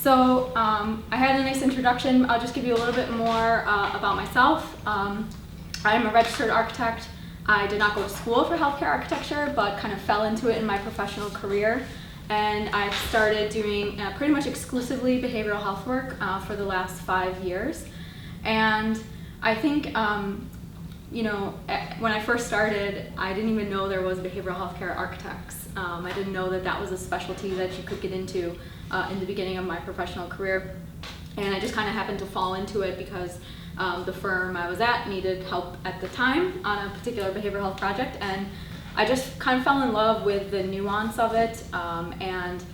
So I had a nice introduction. I'll just give you a little bit more about myself. I am a registered architect. I did not go to school for healthcare architecture, but kind of fell into it in my professional career. And I've started doing pretty much exclusively behavioral health work for the last 5 years. And I think, you know, when I first started, I didn't even know there was behavioral healthcare architects. I didn't know that that was a specialty that you could get into in the beginning of my professional career. And I just kind of happened to fall into it because the firm I was at needed help at the time on a particular behavioral health project, and I just kind of fell in love with the nuance of it and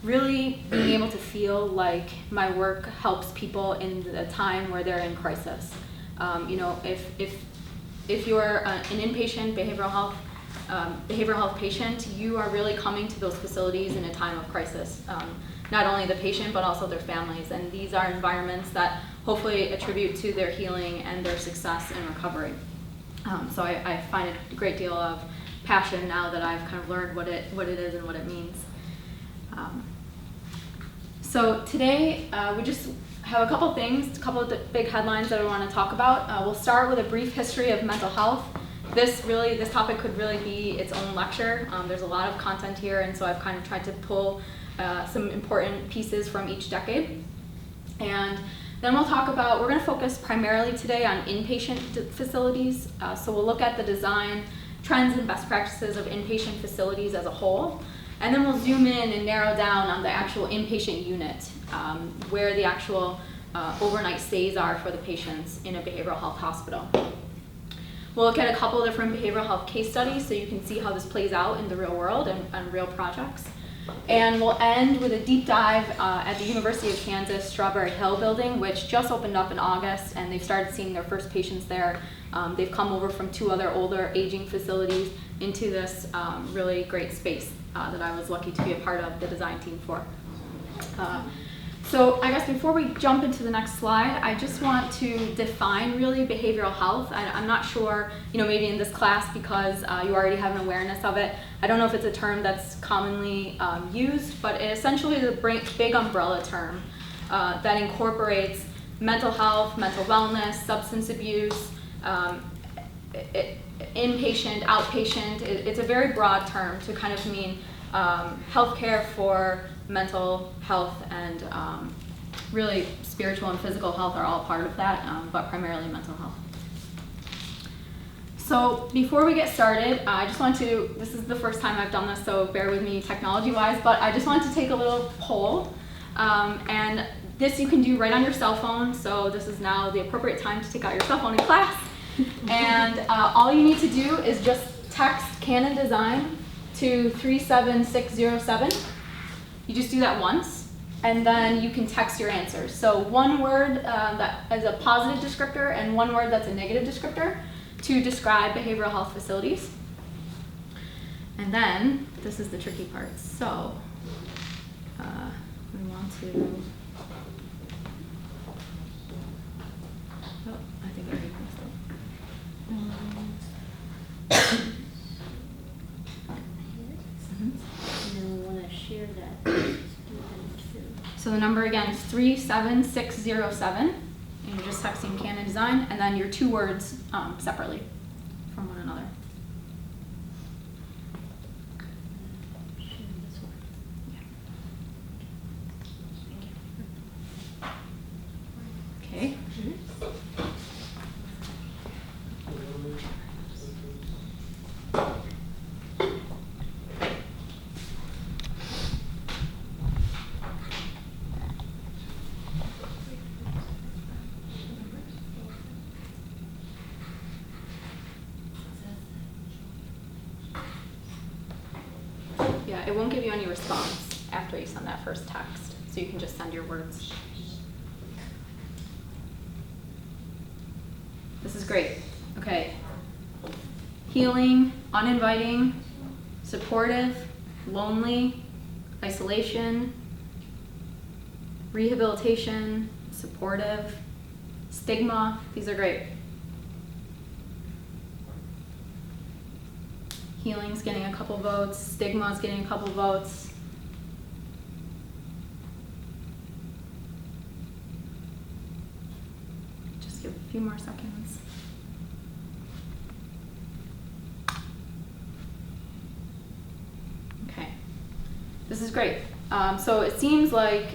really being able to feel like my work helps people in the time where they're in crisis. You know, if you're an inpatient behavioral health patient, you are really coming to those facilities in a time of crisis. Not only the patient, but also their families. And these are environments that hopefully attribute to their healing and their success in recovery. So I find a great deal of passion now that I've kind of learned what it is and what it means. So today we just have a couple things, a couple of the big headlines that I want to talk about. We'll start with a brief history of mental health. This topic could really be its own lecture. There's a lot of content here, and so I've kind of tried to pull some important pieces from each decade. And then we're going to focus primarily today on inpatient facilities. So we'll look at the design, trends, and best practices of inpatient facilities as a whole. And then we'll zoom in and narrow down on the actual inpatient unit, where the actual overnight stays are for the patients in a behavioral health hospital. We'll look at a couple different behavioral health case studies so you can see how this plays out in the real world and real projects. And we'll end with a deep dive at the University of Kansas Strawberry Hill building, which just opened up in August, and they've started seeing their first patients there. They've come over from 2 other older aging facilities into this really great space that I was lucky to be a part of the design team for. So I guess before we jump into the next slide, I just want to define really behavioral health. I'm not sure, you know, maybe in this class because you already have an awareness of it. I don't know if it's a term that's commonly used, but it essentially is a big umbrella term that incorporates mental health, mental wellness, substance abuse, inpatient, outpatient. It's a very broad term to kind of mean healthcare for mental health, and really spiritual and physical health are all part of that, but primarily mental health. So before we get started, I just want to, this is the first time I've done this, so bear with me technology-wise, but I just want to take a little poll, and this you can do right on your cell phone, so this is now the appropriate time to take out your cell phone in class, and all you need to do is just text Canon Design to 37607. You just do that once, and then you can text your answers. So one word that is a positive descriptor and one word that's a negative descriptor to describe behavioral health facilities. And then, this is the tricky part. So we want to, oh, I think I already messed up. Share that. So the number again is 37607, and you're just texting Canon Design, and then your 2 words separately from one another. Okay. Yeah, it won't give you any response after you send that first text, so you can just send your words. This is great. Okay. Healing, uninviting, supportive, lonely, isolation, rehabilitation, supportive, stigma. These are great. Healing's getting a couple votes. Stigma's getting a couple votes. few more seconds. Okay, this is great. So it seems like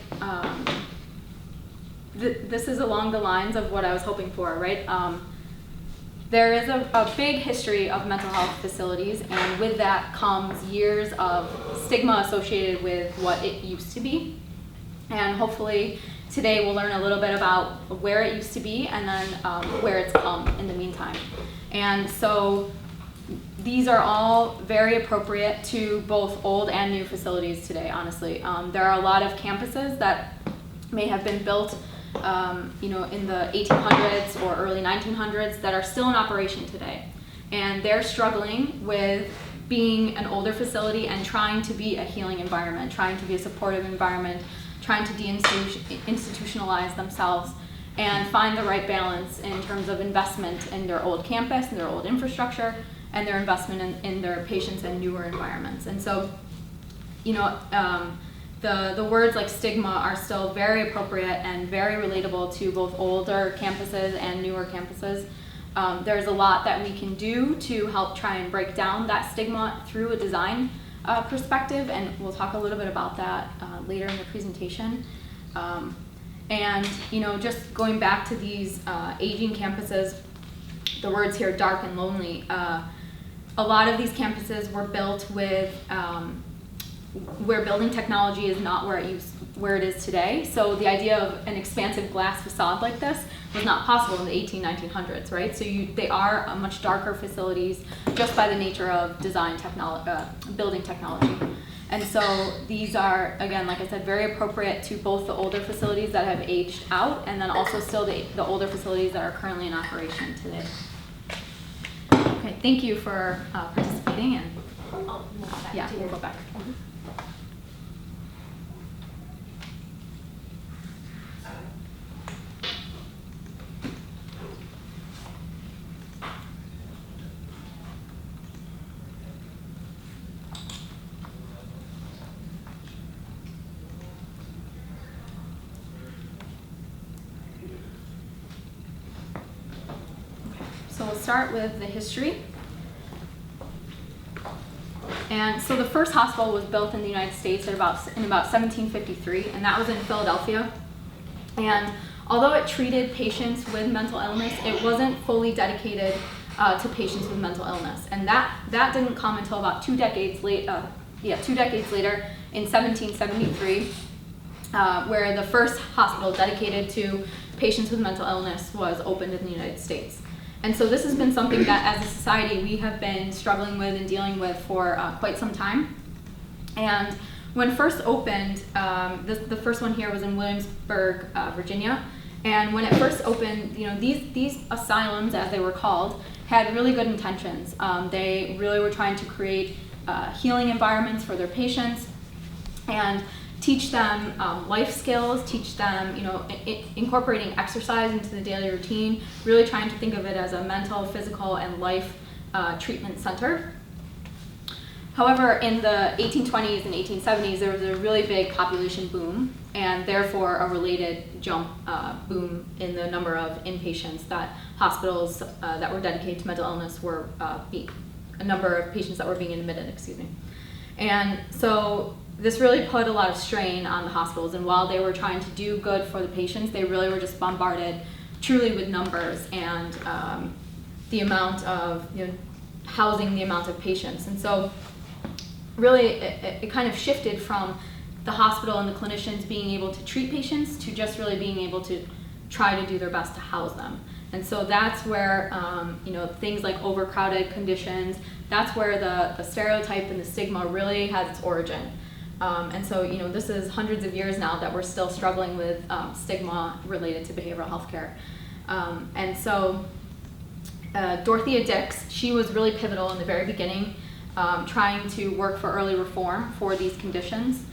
this is along the lines of what I was hoping for, right? There is a big history of mental health facilities, and with that comes years of stigma associated with what it used to be. And hopefully today we'll learn a little bit about where it used to be and then where it's come in the meantime. And so these are all very appropriate to both old and new facilities today, honestly. There are a lot of campuses that may have been built in the 1800s or early 1900s that are still in operation today. And they're struggling with being an older facility and trying to be a healing environment, trying to be a supportive environment, trying to deinstitutionalize themselves and find the right balance in terms of investment in their old campus and their old infrastructure and their investment in their patients and newer environments. And so, the words like stigma are still very appropriate and very relatable to both older campuses and newer campuses. There's a lot that we can do to help try and break down that stigma through a design perspective, and we'll talk a little bit about that later in the presentation. And just going back to these aging campuses, the words here, dark and lonely, a lot of these campuses were built with where building technology is not where it is today. So the idea of an expansive glass facade like this was not possible in the 1900s, right? So they are much darker facilities just by the nature of design building technology. And so these are, again, like I said, very appropriate to both the older facilities that have aged out and then also still the older facilities that are currently in operation today. Okay, thank you for participating, and we'll go back. So we'll start with the history. And so the first hospital was built in the United States in about 1753, and that was in Philadelphia. And although it treated patients with mental illness, it wasn't fully dedicated to patients with mental illness. And that didn't come until about 2 decades later, in 1773, where the first hospital dedicated to patients with mental illness was opened in the United States. And so this has been something that as a society we have been struggling with and dealing with for quite some time. And when first opened, the first one here was in Williamsburg, Virginia. And when it first opened, these asylums, as they were called, had really good intentions. They really were trying to create healing environments for their patients and teach them life skills, teach them, incorporating exercise into the daily routine, really trying to think of it as a mental, physical, and life treatment center. However, in the 1820s and 1870s, there was a really big population boom, and therefore a related boom in the number of inpatients that hospitals that were dedicated to mental illness were a number of patients that were being admitted, And so this really put a lot of strain on the hospitals, and while they were trying to do good for the patients, they really were just bombarded truly with numbers and the amount of housing the amount of patients. And so really it kind of shifted from the hospital and the clinicians being able to treat patients to just really being able to try to do their best to house them. And so that's where things like overcrowded conditions, that's where the stereotype and the stigma really has its origin. And so, this is hundreds of years now that we're still struggling with stigma related to behavioral health care. And so Dorothea Dix, she was really pivotal in the very beginning, trying to work for early reform for these conditions.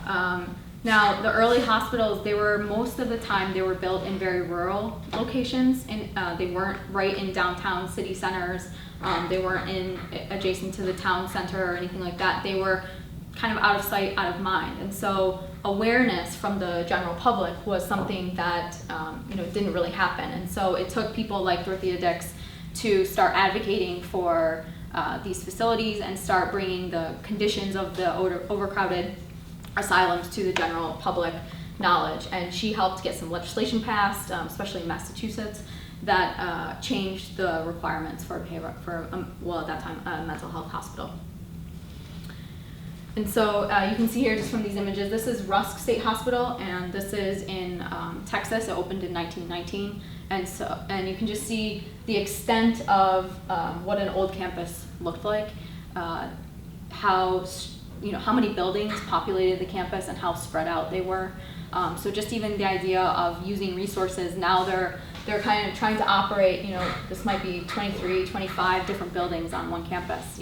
Now, the early hospitals, most of the time, they were built in very rural locations, and they weren't right in downtown city centers. They weren't adjacent to the town center or anything like that. They were kind of out of sight, out of mind. And so awareness from the general public was something that didn't really happen. And so it took people like Dorothea Dix to start advocating for these facilities and start bringing the conditions of the overcrowded asylums to the general public knowledge. And she helped get some legislation passed, especially in Massachusetts, that changed the requirements for at that time, a mental health hospital. And so you can see here just from these images, this is Rusk State Hospital, and this is in Texas. It opened in 1919. And you can just see the extent of what an old campus looked like, how many buildings populated the campus and how spread out they were. So just even the idea of using resources, now they're kind of trying to operate, this might be 23, 25 different buildings on one campus,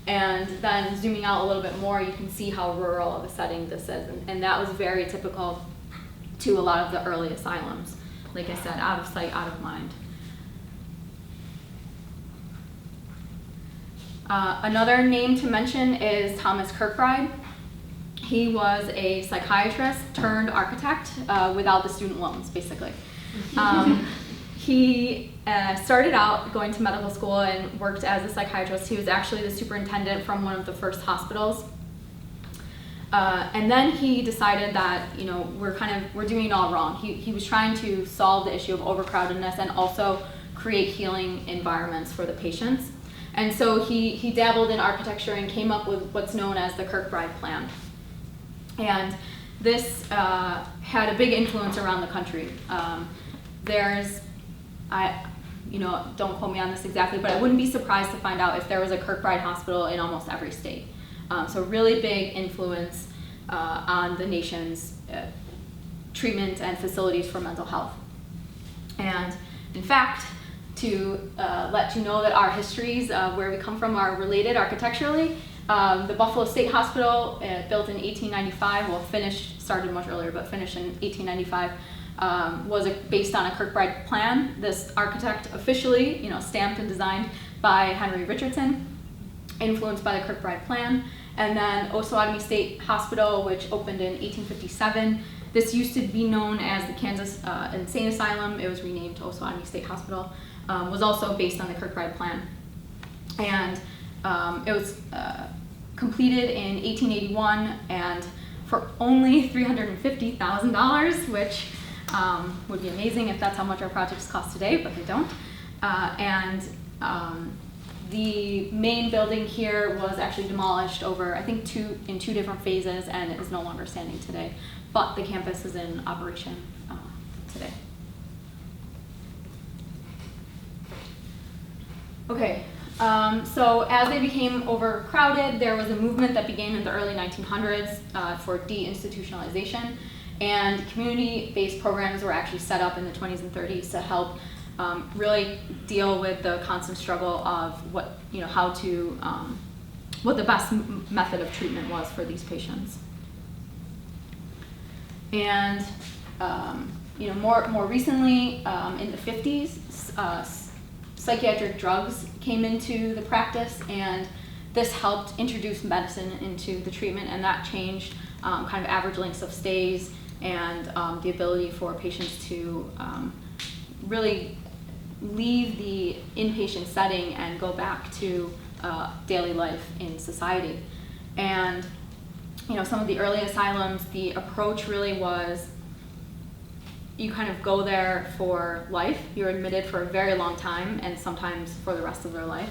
and then zooming out a little bit more, you can see how rural of a setting this is. And that was very typical to a lot of the early asylums. Like I said, out of sight, out of mind. Another name to mention is Thomas Kirkbride. He was a psychiatrist turned architect without the student loans, basically. He started out going to medical school and worked as a psychiatrist. He was actually the superintendent from one of the first hospitals. And then he decided that we're doing it all wrong. He was trying to solve the issue of overcrowdedness and also create healing environments for the patients. And so he dabbled in architecture and came up with what's known as the Kirkbride plan. And this had a big influence around the country. Don't quote me on this exactly, but I wouldn't be surprised to find out if there was a Kirkbride hospital in almost every state. So really big influence on the nation's treatment and facilities for mental health. And in fact, to let you know that our histories, where we come from, are related architecturally, the Buffalo State Hospital, built in 1895, started much earlier, but finished in 1895, was based on a Kirkbride plan. This architect officially, stamped and designed by Henry Richardson, influenced by the Kirkbride plan. And then Osawatomie State Hospital, which opened in 1857. This used to be known as the Kansas Insane Asylum. It was renamed to Osawatomie State Hospital. Was also based on the Kirkbride plan. And it was completed in 1881 and for only $350,000, which would be amazing if that's how much our projects cost today, but they don't. The main building here was actually demolished over, I think, in two different phases, and it is no longer standing today. But the campus is in operation today. Okay, so as they became overcrowded, there was a movement that began in the early 1900s for deinstitutionalization, and community-based programs were actually set up in the 20s and 30s to help really deal with the constant struggle of what the best method of treatment was for these patients. And more recently, in the 50s, psychiatric drugs came into the practice, and this helped introduce medicine into the treatment, and that changed kind of average lengths of stays and the ability for patients to really leave the inpatient setting and go back to daily life in society. And some of the early asylums, the approach really was you kind of go there for life. You're admitted for a very long time, and sometimes for the rest of their life.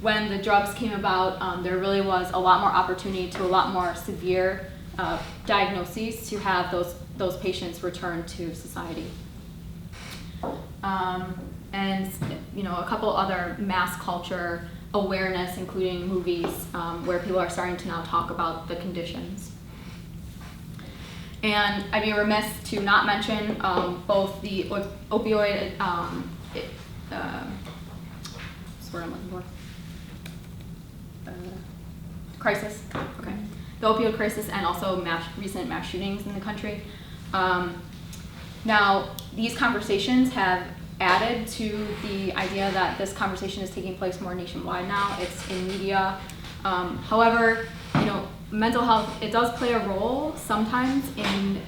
When the drugs came about, there really was a lot more opportunity to a lot more severe diagnoses to have those patients return to society. And a couple other mass culture awareness, including movies, where people are starting to now talk about the conditions. And I'd be remiss to not mention both the opioid, what's the word I'm looking for? Crisis, okay. The opioid crisis, and also recent mass shootings in the country. Now, these conversations have added to the idea that this conversation is taking place more nationwide now. It's in media. However, mental health, it does play a role sometimes in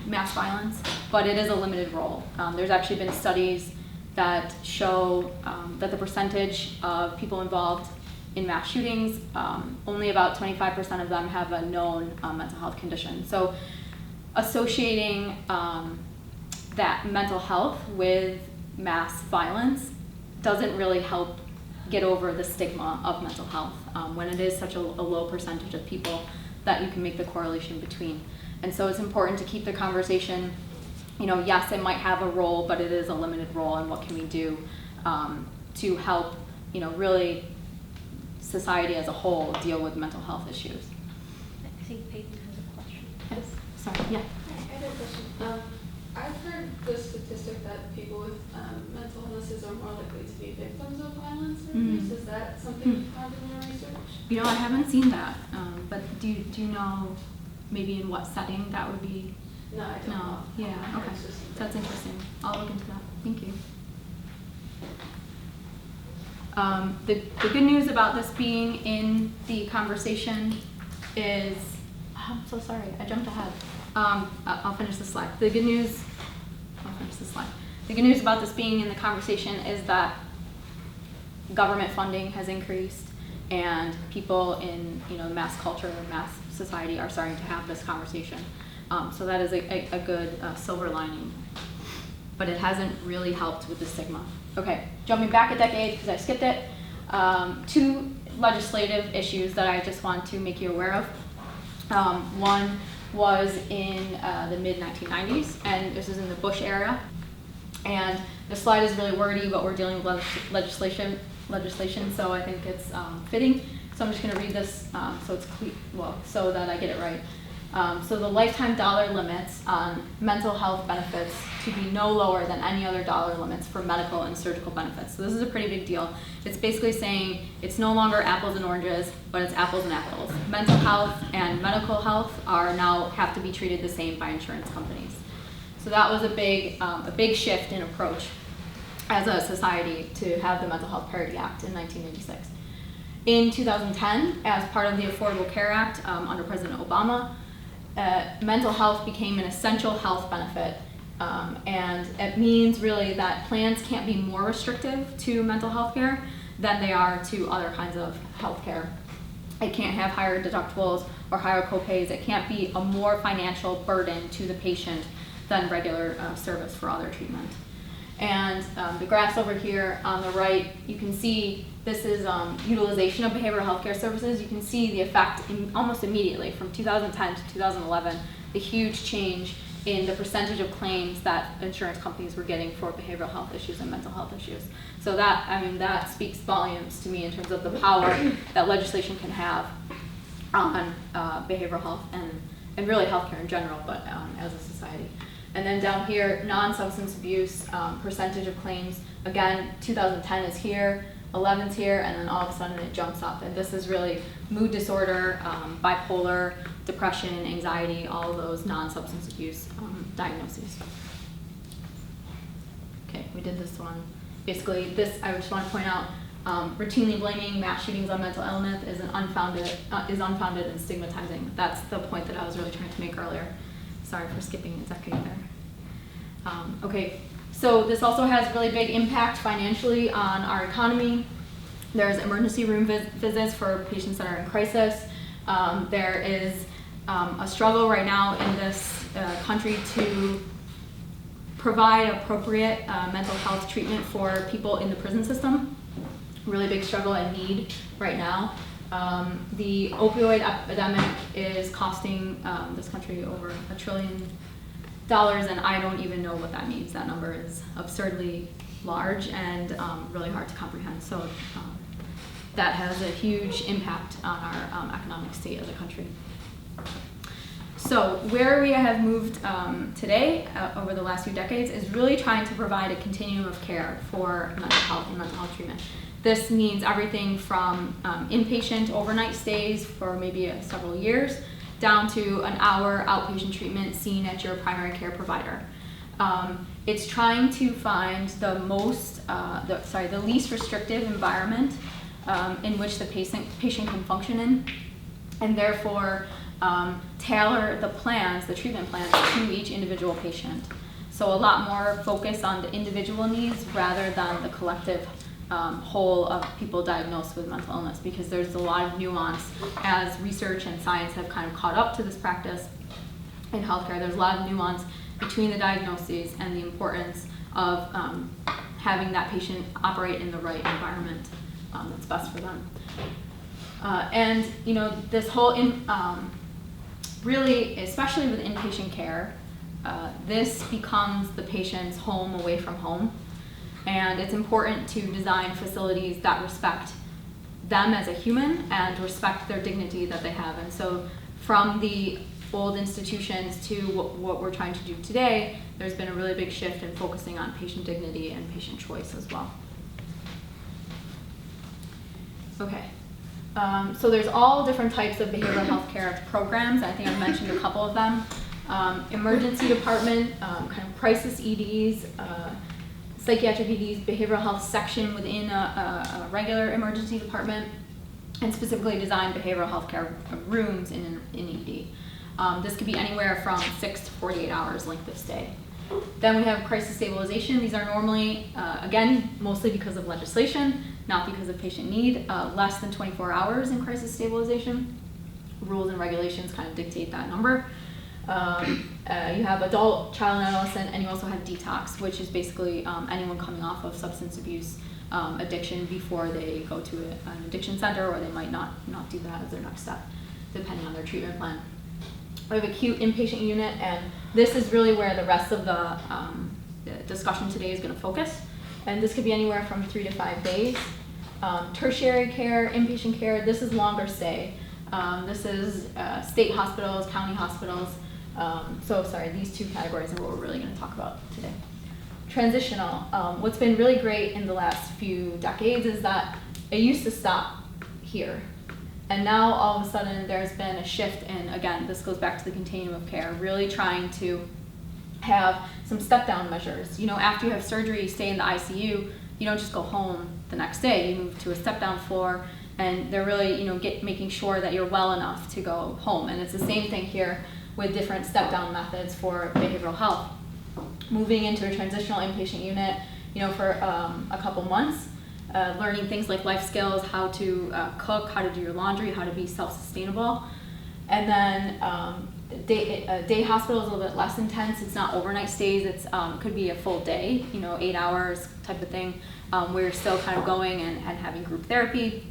mass violence, but it is a limited role. There's actually been studies that show that the percentage of people involved in mass shootings, only about 25% of them have a known mental health condition. So associating that mental health with mass violence doesn't really help get over the stigma of mental health when it is such a low percentage of people that you can make the correlation between. And so it's important to keep the conversation, yes, it might have a role, but it is a limited role, and what can we do to help, really society as a whole deal with mental health issues. I think Peyton has a question. Yes, sorry, yeah. I have a question. I've heard the statistic that people with mental illnesses are more likely to be victims of violence or abuse. Is that something you found in your research? I haven't seen that, but do you know maybe in what setting that would be? No, I don't know. Yeah, okay. That's interesting. I'll look into that. Thank you. The good news about this being in the conversation is, I'm so sorry, I jumped ahead. I'll finish the slide. The good news about this being in the conversation is that government funding has increased, and people in mass culture and mass society are starting to have this conversation. So that is a good silver lining, but it hasn't really helped with the stigma. Okay, jumping back a decade because I skipped it. 2 legislative issues that I just want to make you aware of. One was in the mid-1990s, and this is in the Bush era. And the slide is really wordy, but we're dealing with legislation, so I think it's fitting. So I'm just going to read this so that I get it right. So the lifetime dollar limits on mental health benefits to be no lower than any other dollar limits for medical and surgical benefits. So this is a pretty big deal. It's basically saying it's no longer apples and oranges, but it's apples and apples. Mental health and medical health are now have to be treated the same by insurance companies. So that was a big shift in approach as a society to have the Mental Health Parity Act in 1986. In 2010, as part of the Affordable Care Act under President Obama, mental health became an essential health benefit, and it means really that plans can't be more restrictive to mental health care than they are to other kinds of health care. It can't have higher deductibles or higher copays. It can't be a more financial burden to the patient than regular service for other treatment. And the graphs over here on the right, you can see this is utilization of behavioral health care services. You can see the effect almost immediately from 2010 to 2011, the huge change in the percentage of claims that insurance companies were getting for behavioral health issues and mental health issues. So that speaks volumes to me in terms of the power that legislation can have on behavioral health and really healthcare in general, but as a society. And then down here, non-substance abuse percentage of claims. Again, 2010 is here, 11's here, and then all of a sudden it jumps up. And this is really mood disorder, bipolar, depression, anxiety, all of those non-substance abuse diagnoses. Okay, we did this one. Basically, this I just want to point out, routinely blaming mass shootings on mental illness is unfounded and stigmatizing. That's the point that I was really trying to make earlier. Sorry for skipping a decade there. Okay, so this also has really big impact financially on our economy. There's emergency room visits for patients that are in crisis. There is a struggle right now in this country to provide appropriate mental health treatment for people in the prison system. Really big struggle and need right now. The opioid epidemic is costing this country over $1 trillion, and I don't even know what that means. That number is absurdly large and really hard to comprehend. So that has a huge impact on our economic state as a country. So where we have moved today over the last few decades is really trying to provide a continuum of care for mental health and mental health treatment. This means everything from inpatient overnight stays for maybe several years down to an hour outpatient treatment seen at your primary care provider. It's trying to find the least restrictive environment in which the patient can function in. and therefore tailor the plans, the treatment plans, to each individual patient. So a lot more focus on the individual needs rather than the collective whole of people diagnosed with mental illness, because there's a lot of nuance as research and science have kind of caught up to this practice in healthcare. There's a lot of nuance between the diagnoses and the importance of having that patient operate in the right environment that's best for them. And you know, this whole really, especially with inpatient care, this becomes the patient's home away from home. And it's important to design facilities that respect them as a human and respect their dignity that they have. And so from the old institutions to what we're trying to do today, there's been a really big shift in focusing on patient dignity and patient choice as well. Okay, so there's all different types of behavioral health care programs. I think I've mentioned a couple of them. Emergency department, kind of crisis EDs, psychiatric EDs, behavioral health section within a regular emergency department, and specifically designed behavioral health care rooms in ED. This could be anywhere from 6 to 48 hours length of stay. Then we have crisis stabilization. These are normally, again, mostly because of legislation, not because of patient need, less than 24 hours in crisis stabilization. Rules and regulations kind of dictate that number. You have adult, child, and adolescent, and you also have detox, which is basically anyone coming off of substance abuse addiction before they go to an addiction center, or they might not do that as their next step, depending on their treatment plan. We have acute inpatient unit, and this is really where the rest of the discussion today is going to focus. And this could be anywhere from 3 to 5 days. Tertiary care, inpatient care, this is longer stay. This is state hospitals, county hospitals. These two categories are what we're really going to talk about today. Transitional. What's been really great in the last few decades is that it used to stop here. And now all of a sudden there's been a shift in, again, this goes back to the continuum of care, really trying to have some step-down measures. You know, after you have surgery, you stay in the ICU, you don't just go home the next day, you move to a step-down floor, and they're really, making sure that you're well enough to go home. And it's the same thing here with different step-down methods for behavioral health. Moving into a transitional inpatient unit, for a couple months, learning things like life skills, how to cook, how to do your laundry, how to be self-sustainable. And then day hospital is a little bit less intense. It's not overnight stays. It could be a full day, 8 hours type of thing, where you're still kind of going and having group therapy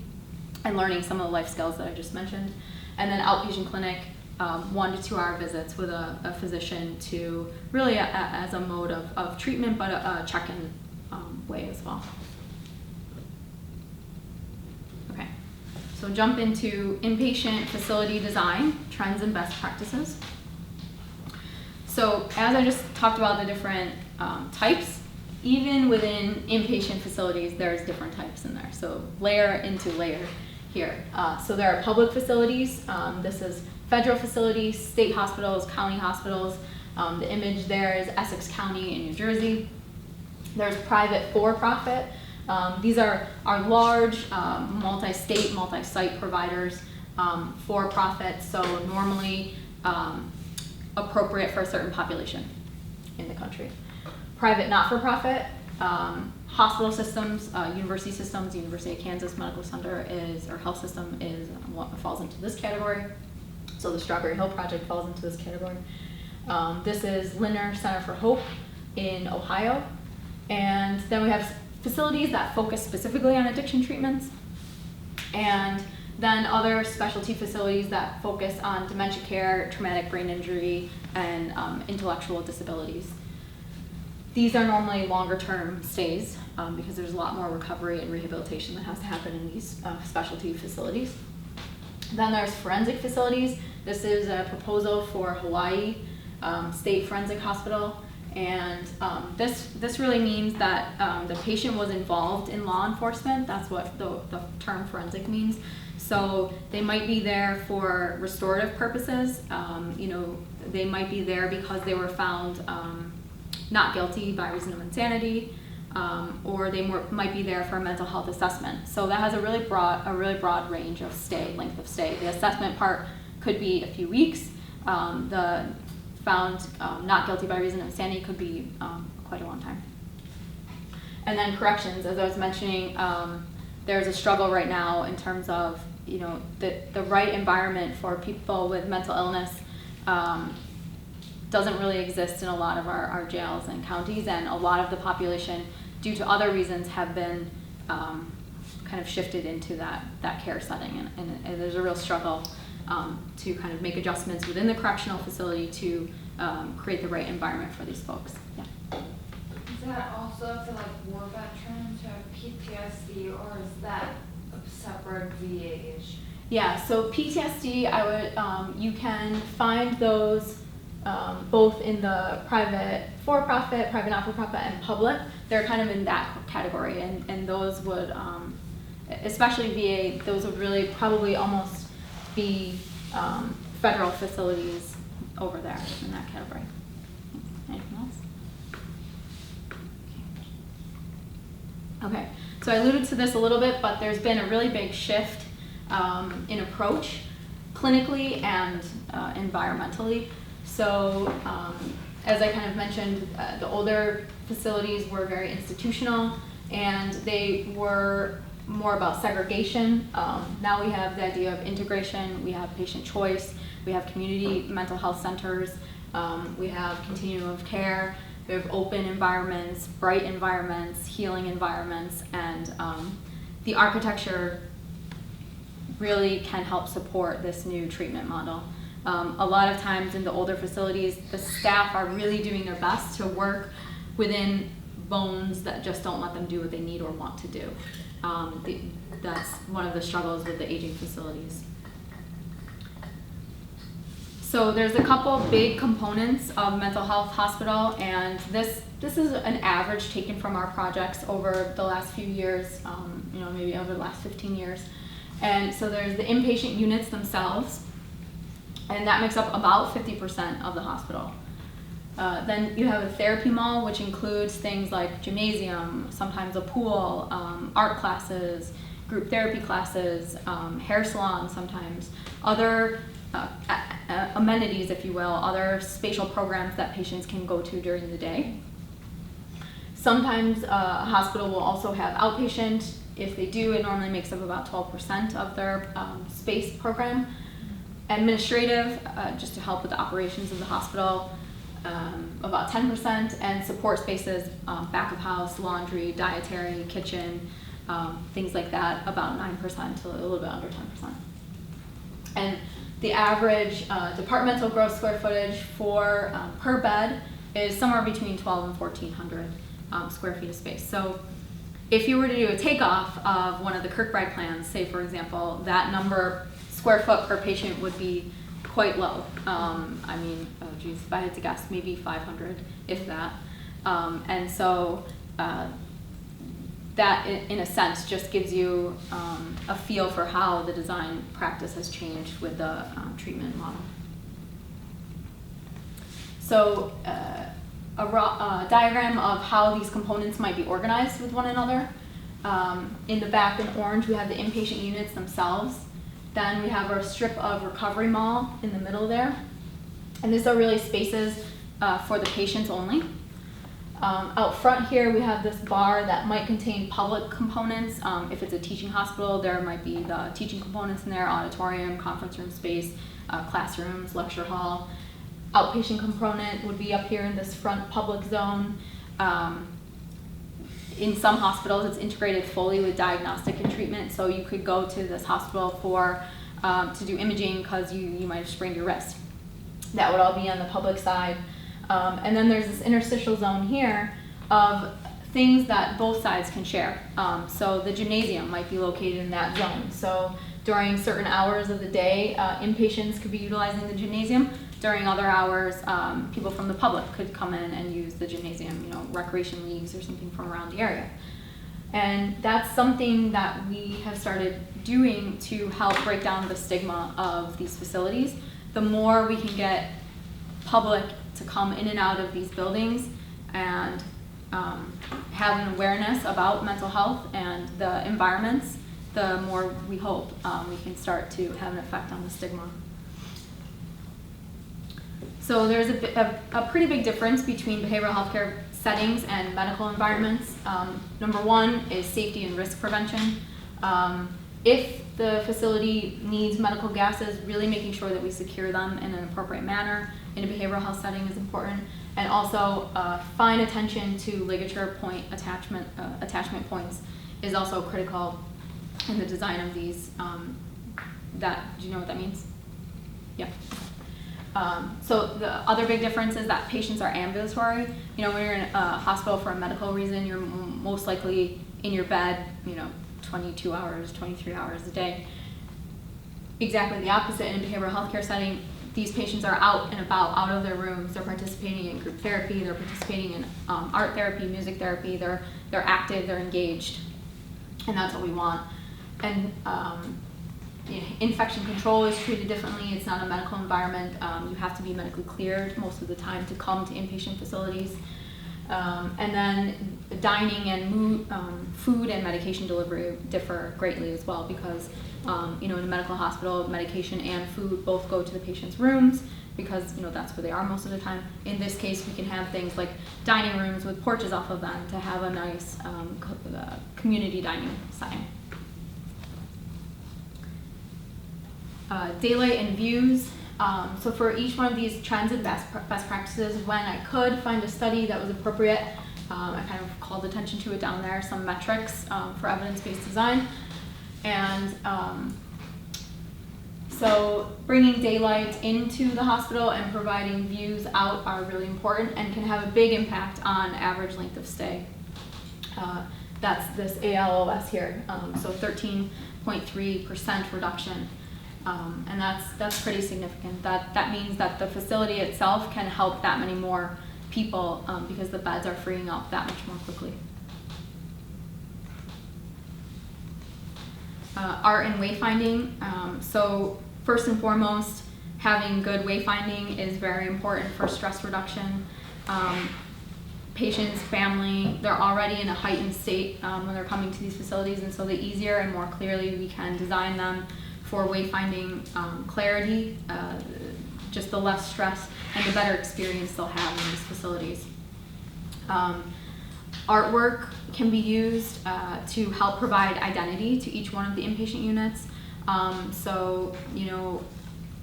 and learning some of the life skills that I just mentioned. And then outpatient clinic, 1 to 2 hour visits with a physician to really as a mode of treatment, but a check-in way as well. Okay, so jump into inpatient facility design, trends and best practices. So as I just talked about the different types, even within inpatient facilities, there's different types in there. So layer into layer here. So there are public facilities. This is federal facilities, state hospitals, county hospitals. The image there is Essex County in New Jersey. There's private for-profit. These are large multi-state, multi-site providers, for-profit, so normally appropriate for a certain population in the country. Private not-for-profit, hospital systems, university systems. University of Kansas Medical Center health system is what falls into this category. So the Strawberry Hill Project falls into this category. This is Lindner Center for Hope in Ohio. And then we have facilities that focus specifically on addiction treatments. And then other specialty facilities that focus on dementia care, traumatic brain injury, and intellectual disabilities. These are normally longer term stays because there's a lot more recovery and rehabilitation that has to happen in these specialty facilities. Then there's forensic facilities. This is a proposal for Hawaii State Forensic Hospital. And this really means that the patient was involved in law enforcement. That's what the term forensic means. So they might be there for restorative purposes. They might be there because they were found not guilty by reason of insanity. or they might be there for a mental health assessment. So that has a really broad range of length of stay. The assessment part could be a few weeks. The found not guilty by reason of insanity could be quite a long time. And then corrections, as I was mentioning, there's a struggle right now in terms of the right environment for people with mental illness doesn't really exist in a lot of our jails and counties, and a lot of the population, due to other reasons, have been kind of shifted into that care setting, and there's a real struggle to kind of make adjustments within the correctional facility to create the right environment for these folks. Yeah. Is that also for like war veterans who have PTSD, or is that a separate VA issue? Yeah, so PTSD, you can find those both in the private for-profit, private not-for-profit, and public. They're kind of in that category, and those would, especially VA, those would really probably almost be federal facilities over there in that category. Anything else? Okay, so I alluded to this a little bit, but there's been a really big shift in approach, clinically and environmentally. So as I kind of mentioned, the older facilities were very institutional, and they were more about segregation. Now we have the idea of integration, we have patient choice, we have community mental health centers, we have continuum of care, we have open environments, bright environments, healing environments, and the architecture really can help support this new treatment model. A lot of times in the older facilities, the staff are really doing their best to work within bones that just don't let them do what they need or want to do. That's one of the struggles with the aging facilities. So there's a couple big components of mental health hospital, and this is an average taken from our projects over the last few years, maybe over the last 15 years. And so there's the inpatient units themselves, and that makes up about 50% of the hospital. Then you have a therapy mall, which includes things like gymnasium, sometimes a pool, art classes, group therapy classes, hair salons sometimes, other amenities, if you will, other spatial programs that patients can go to during the day. Sometimes a hospital will also have outpatient. If they do, it normally makes up about 12% of their space program. Administrative, just to help with the operations of the hospital, about 10%, and support spaces, back of house, laundry, dietary, kitchen, things like that, about 9%, a little bit under 10%. And the average departmental gross square footage for per bed is somewhere between 1,200 and 1,400 square feet of space. So if you were to do a takeoff of one of the Kirkbride plans, say for example, that number square foot per patient would be quite low. If I had to guess, maybe 500, if that. And so that, in a sense, just gives you a feel for how the design practice has changed with the treatment model. So a diagram of how these components might be organized with one another. In the back in orange, we have the inpatient units themselves. Then we have our strip of recovery mall in the middle there. And these are really spaces for the patients only. Out front here, we have this bar that might contain public components. If it's a teaching hospital, there might be the teaching components in there, auditorium, conference room space, classrooms, lecture hall. Outpatient component would be up here in this front public zone. In some hospitals, it's integrated fully with diagnostic and treatment, so you could go to this hospital to do imaging because you might have sprained your wrist. That would all be on the public side. And then there's this interstitial zone here of things that both sides can share. So the gymnasium might be located in that zone. So during certain hours of the day, inpatients could be utilizing the gymnasium. During other hours, people from the public could come in and use the gymnasium, recreation leagues or something from around the area. And that's something that we have started doing to help break down the stigma of these facilities. The more we can get public to come in and out of these buildings and have an awareness about mental health and the environments, the more we hope we can start to have an effect on the stigma. So there's a pretty big difference between behavioral healthcare settings and medical environments. Number one is safety and risk prevention. If the facility needs medical gases, really making sure that we secure them in an appropriate manner in a behavioral health setting is important. And also fine attention to ligature point attachment points is also critical in the design of these. Do you know what that means? Yeah. So the other big difference is that patients are ambulatory. You know, when you're in a hospital for a medical reason, you're most likely in your bed, 22 hours, 23 hours a day. Exactly the opposite in a behavioral healthcare setting. These patients are out and about, out of their rooms. They're participating in group therapy. They're participating in art therapy, music therapy. They're active. They're engaged, and that's what we want. And infection control is treated differently. It's not a medical environment. You have to be medically cleared most of the time to come to inpatient facilities. And then dining and food and medication delivery differ greatly as well, because in a medical hospital, medication and food both go to the patient's rooms because that's where they are most of the time. In this case, we can have things like dining rooms with porches off of them to have a nice community dining setting. Daylight and views. So for each one of these trends and best practices, when I could find a study that was appropriate, I kind of called attention to it down there, some metrics for evidence-based design. And so bringing daylight into the hospital and providing views out are really important and can have a big impact on average length of stay. That's this ALOS here, so 13.3% reduction. And that's pretty significant. That means that the facility itself can help that many more people because the beds are freeing up that much more quickly. Art and wayfinding. So first and foremost, having good wayfinding is very important for stress reduction. Patients, family, they're already in a heightened state when they're coming to these facilities, and so the easier and more clearly we can design them for wayfinding clarity, just the less stress and the better experience they'll have in these facilities. Artwork can be used to help provide identity to each one of the inpatient units. So,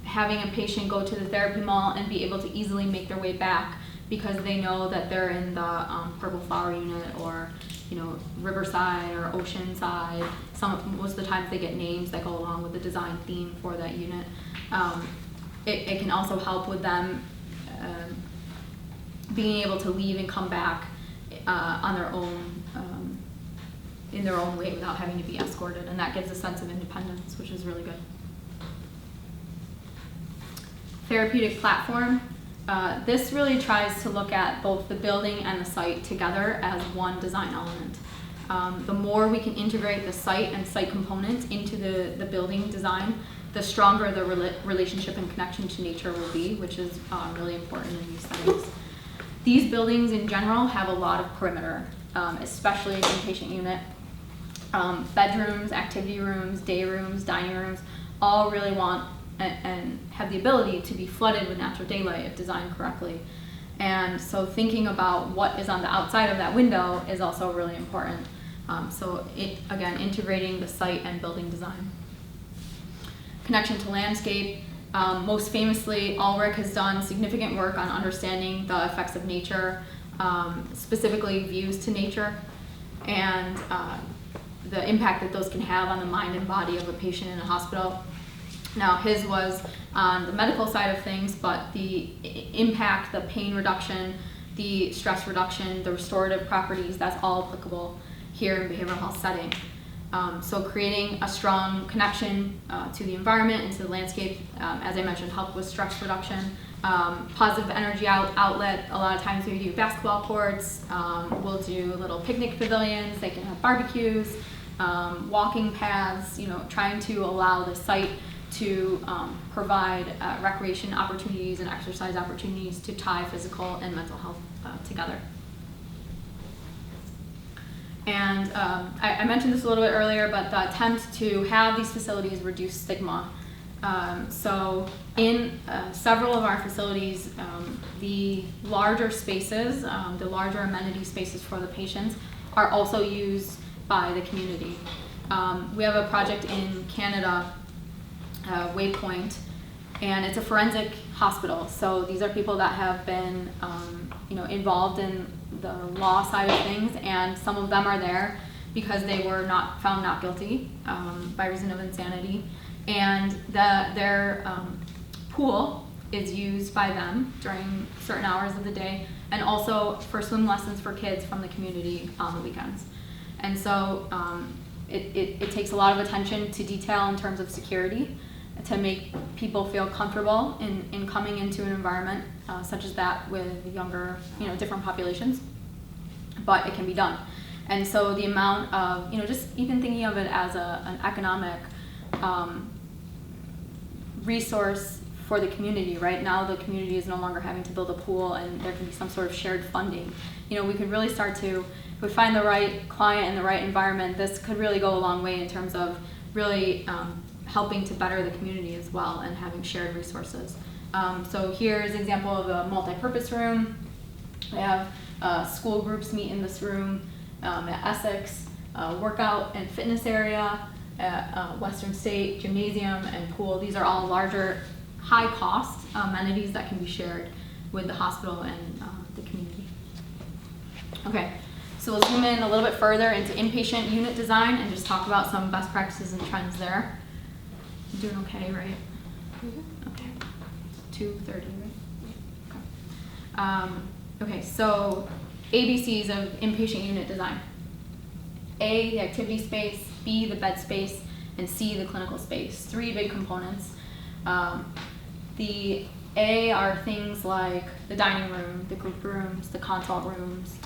having a patient go to the therapy mall and be able to easily make their way back because they know that they're in the Purple Flower unit or Riverside or Oceanside. Most of the times they get names that go along with the design theme for that unit. It can also help with them being able to leave and come back on their own, in their own way without having to be escorted, and that gives a sense of independence, which is really good. Therapeutic platform. This really tries to look at both the building and the site together as one design element. The more we can integrate the site and site components into the building design, the stronger the relationship and connection to nature will be, which is really important in these settings. These buildings in general have a lot of perimeter, especially in the inpatient unit. Bedrooms, activity rooms, day rooms, dining rooms, all really want and have the ability to be flooded with natural daylight if designed correctly. And so thinking about what is on the outside of that window is also really important. Again, integrating the site and building design. Connection to landscape. Most famously, Ulrich has done significant work on understanding the effects of nature, specifically views to nature, and the impact that those can have on the mind and body of a patient in a hospital. Now, his was on the medical side of things, but the impact, the pain reduction, the stress reduction, the restorative properties, that's all applicable here in behavioral health setting. So creating a strong connection to the environment and to the landscape, as I mentioned, help with stress reduction. Positive energy outlet. A lot of times we do basketball courts, we'll do little picnic pavilions, they can have barbecues, walking paths, trying to allow the site to provide recreation opportunities and exercise opportunities to tie physical and mental health together. And I mentioned this a little bit earlier, but the attempt to have these facilities reduce stigma. So in several of our facilities, the larger spaces, the larger amenity spaces for the patients are also used by the community. We have a project in Canada, Waypoint, and it's a forensic hospital. So these are people that have been involved in the law side of things, and some of them are there because they were found not guilty by reason of insanity. And their pool is used by them during certain hours of the day, and also for swim lessons for kids from the community on the weekends. And so it takes a lot of attention to detail in terms of security to make people feel comfortable in coming into an environment such as that with younger, different populations. But it can be done. And so the amount of, just even thinking of it as an economic resource for the community. Right now, the community is no longer having to build a pool, and there can be some sort of shared funding. We could really start to, if we find the right client and the right environment, this could really go a long way in terms of really helping to better the community as well and having shared resources. So here's an example of a multi-purpose room. We have school groups meet in this room at Essex, workout and fitness area, at Western State, gymnasium, and pool. These are all larger, high-cost amenities that can be shared with the hospital and the community. Okay, so we'll zoom in a little bit further into inpatient unit design and just talk about some best practices and trends there. You're doing okay, right? Mm-hmm. Okay. 2:30, right? Okay, so ABCs of inpatient unit design. A, the activity space, B, the bed space, and C, the clinical space. 3 big components. The A are things like the dining room, the group rooms, the consult rooms,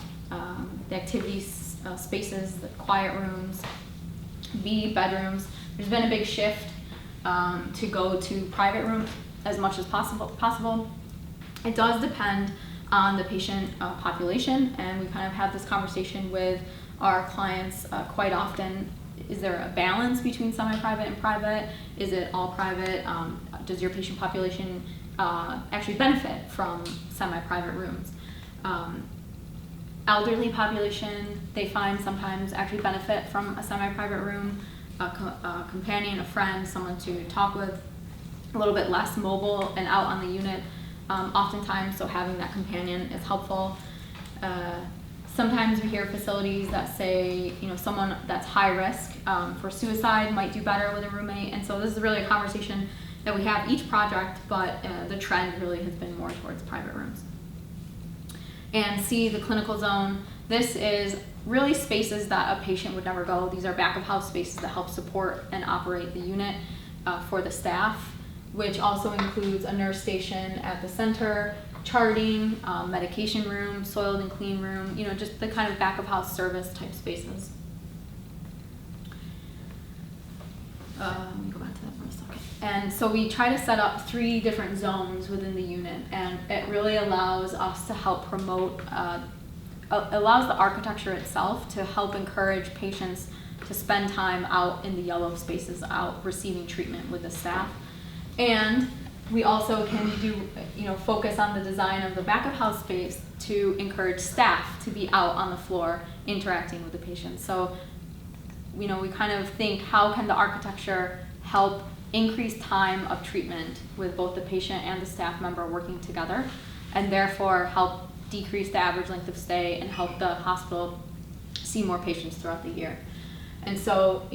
the activity spaces, the quiet rooms. B, bedrooms. There's been a big shift to go to private rooms as much as possible. It does depend on the patient population, and we kind of have this conversation with our clients quite often. Is there a balance between semi-private and private? Is it all private? Does your patient population actually benefit from semi-private rooms? Elderly population, they find sometimes actually benefit from a semi-private room, a companion, a friend, someone to talk with, a little bit less mobile and out on the unit oftentimes, so having that companion is helpful. Sometimes we hear facilities that say, someone that's high risk for suicide might do better with a roommate, and so this is really a conversation that we have each project, but the trend really has been more towards private rooms. And C, the clinical zone. This is really spaces that a patient would never go. These are back of house spaces that help support and operate the unit for the staff, which also includes a nurse station at the center, charting, medication room, soiled and clean room, just the kind of back of house service type spaces. Let me go back to that for a second. And so we try to set up 3 different zones within the unit, and it really allows us to help promote, allows the architecture itself to help encourage patients to spend time out in the yellow spaces, out receiving treatment with the staff. And we also can focus on the design of the back of house space to encourage staff to be out on the floor interacting with the patients. So, we kind of think, how can the architecture help increase time of treatment with both the patient and the staff member working together, and therefore help decrease the average length of stay and help the hospital see more patients throughout the year. And so,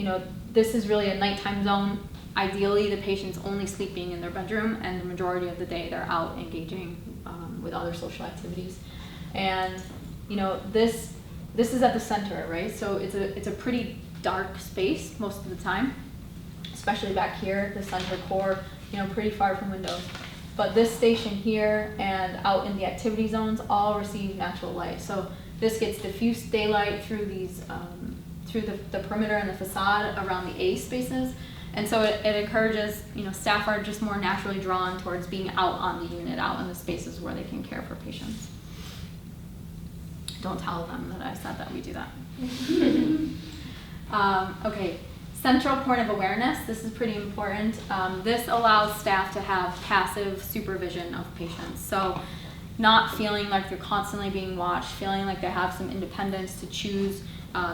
this is really a nighttime zone. Ideally, the patient's only sleeping in their bedroom, and the majority of the day they're out engaging with other social activities. And this is at the center, right? So it's a pretty dark space most of the time, especially back here, the center core, pretty far from windows. But this station here and out in the activity zones all receive natural light. So this gets diffuse daylight through these, through the perimeter and the facade around the A spaces. And so it encourages, staff are just more naturally drawn towards being out on the unit, out in the spaces where they can care for patients. Don't tell them that I said that we do that. Okay, central point of awareness. This is pretty important. This allows staff to have passive supervision of patients. So not feeling like they're constantly being watched, feeling like they have some independence to choose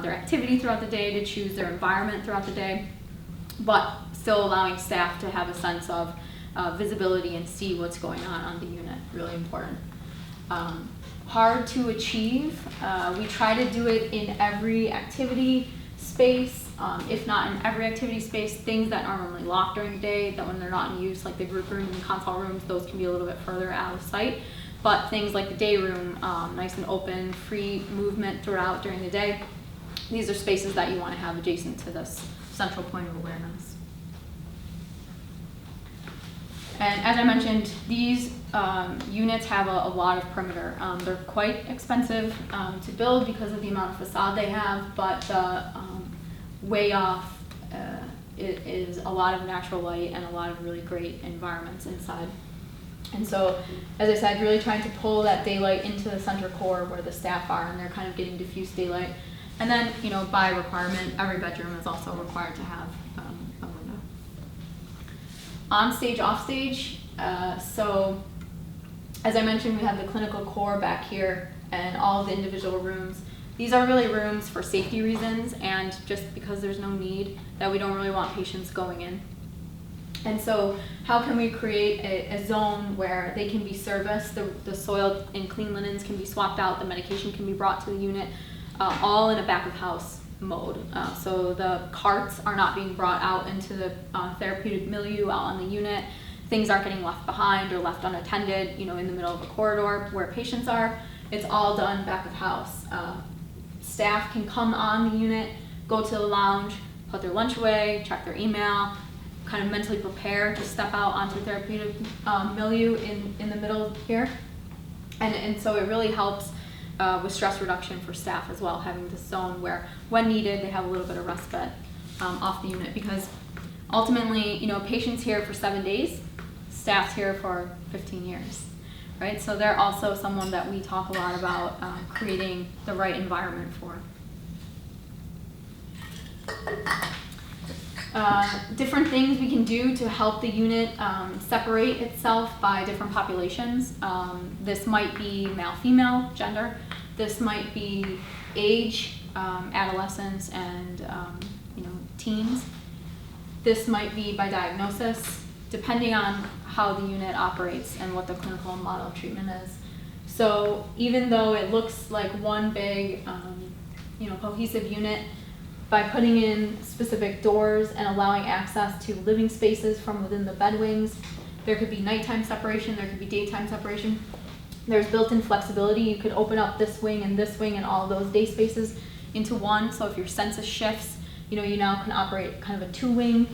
their activity throughout the day, to choose their environment throughout the day, but still allowing staff to have a sense of visibility and see what's going on the unit. Really important. Hard to achieve. We try to do it in every activity space, if not in every activity space. Things that are normally locked during the day, that when they're not in use, like the group rooms and consult rooms, those can be a little bit further out of sight. But things like the day room, nice and open, free movement throughout during the day, these are spaces that you want to have adjacent to this central point of awareness. And as I mentioned, these units have a lot of perimeter. They're quite expensive to build because of the amount of facade they have, but the way off it is a lot of natural light and a lot of really great environments inside. And so, as I said, really trying to pull that daylight into the center core where the staff are, and they're kind of getting diffuse daylight. And then, you know, by requirement, every bedroom is also required to have a window. On stage, off stage. So, as I mentioned, we have the clinical core back here and all of the individual rooms. These are really rooms for safety reasons and just because there's no need that we don't really want patients going in. And so how can we create a zone where they can be serviced, the soiled and clean linens can be swapped out, the medication can be brought to the unit, all in a back of house mode. So the carts are not being brought out into the therapeutic milieu out on the unit. Things aren't getting left behind or left unattended, you know, in the middle of a corridor where patients are. It's all done back of house. Staff can come on the unit, go to the lounge, put their lunch away, check their email, kind of mentally prepare to step out onto therapeutic milieu in the middle here. And so it really helps with stress reduction for staff as well, having this zone where when needed they have a little bit of respite off the unit, because ultimately, you know, patients here for 7 days, staff's here for 15 years, right? So they're also someone that we talk a lot about creating the right environment for. Different things we can do to help the unit separate itself by different populations. This might be male-female gender. This might be age, adolescents, and you know, teens. This might be by diagnosis, depending on how the unit operates and what the clinical model of treatment is. So even though it looks like one big, you know, cohesive unit, by putting in specific doors and allowing access to living spaces from within the bed wings, there could be nighttime separation, there could be daytime separation. There's built-in flexibility. You could open up this wing and all of those day spaces into one. So if your census shifts, you know, you now can operate kind of a two-wing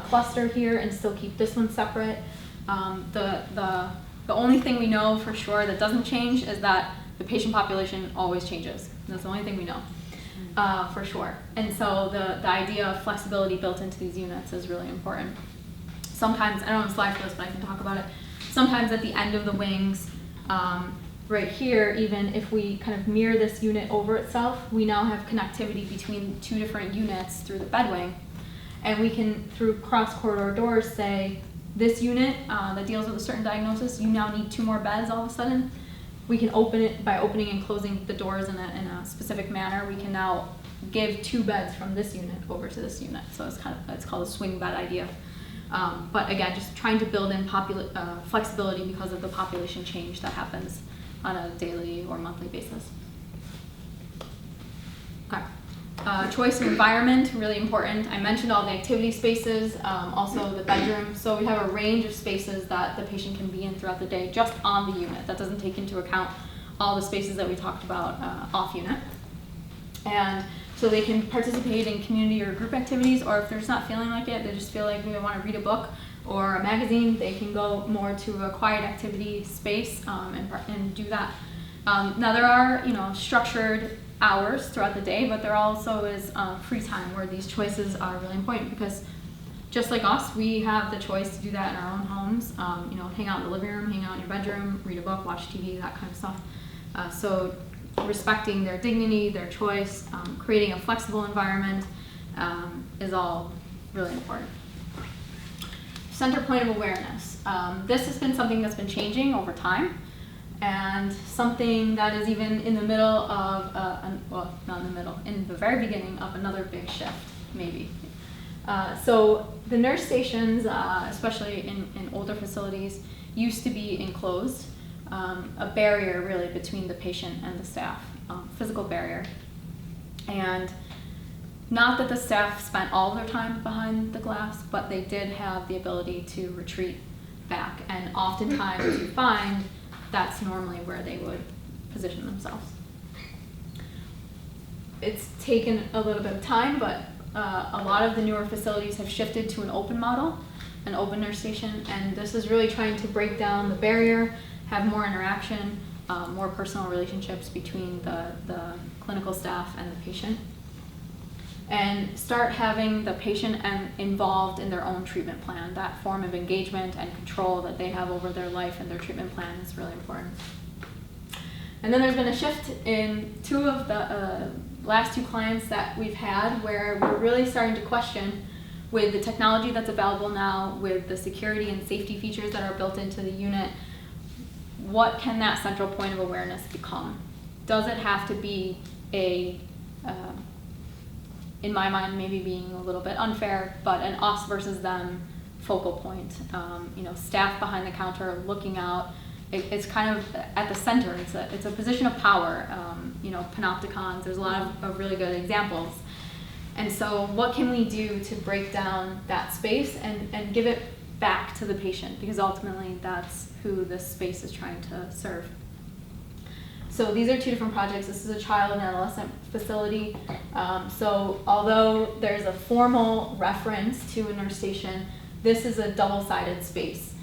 cluster here and still keep this one separate. The only thing we know for sure that doesn't change is that the patient population always changes. That's the only thing we know. For sure. And so the idea of flexibility built into these units is really important. Sometimes, I don't have a slide for this, but I can talk about it. Sometimes at the end of the wings, right here, even if we kind of mirror this unit over itself, we now have connectivity between two different units through the bed wing. And we can, through cross-corridor doors, say, this unit that deals with a certain diagnosis, you now need 2 more beds all of a sudden. We can open it by opening and closing the doors in a specific manner. We can now give 2 beds from this unit over to this unit. So it's called a swing bed idea. But again, just trying to build in flexibility because of the population change that happens on a daily or monthly basis. Okay. Choice of environment, really important. I mentioned all the activity spaces, also the bedroom. So we have a range of spaces that the patient can be in throughout the day just on the unit. That doesn't take into account all the spaces that we talked about off unit. And so they can participate in community or group activities, or if they're just not feeling like it, they just feel like they want to read a book or a magazine, they can go more to a quiet activity space and do that. Now there are, you know, structured hours throughout the day, but there also is free time where these choices are really important, because just like us, we have the choice to do that in our own homes. You know, hang out in the living room, hang out in your bedroom, read a book, watch TV, that kind of stuff. So respecting their dignity, their choice, creating a flexible environment is all really important. Center point of awareness. This has been something that's been changing over time, and something that is even in the middle of, well, not in the middle, in the very beginning of another big shift, maybe. So the nurse stations, especially in older facilities, used to be enclosed, a barrier really between the patient and the staff, physical barrier. And not that the staff spent all their time behind the glass, but they did have the ability to retreat back. And oftentimes you find that's normally where they would position themselves. It's taken a little bit of time, but a lot of the newer facilities have shifted to an open model, an open nurse station, and this is really trying to break down the barrier, have more interaction, more personal relationships between the clinical staff and the patient, and start having the patient involved in their own treatment plan. That form of engagement and control that they have over their life and their treatment plan is really important. And then there's been a shift in two of the last two clients that we've had where we're really starting to question, with the technology that's available now, with the security and safety features that are built into the unit, what can that central point of awareness become? Does it have to be a in my mind, maybe being a little bit unfair, but an us versus them focal point. Staff behind the counter looking out. It's kind of at the center. It's a position of power. Panopticons. There's a lot of really good examples. And so, what can we do to break down that space and give it back to the patient? Because ultimately, that's who this space is trying to serve. So these are two different projects. This is a child and adolescent facility. So although there's a formal reference to a nurse station, this is a double-sided space.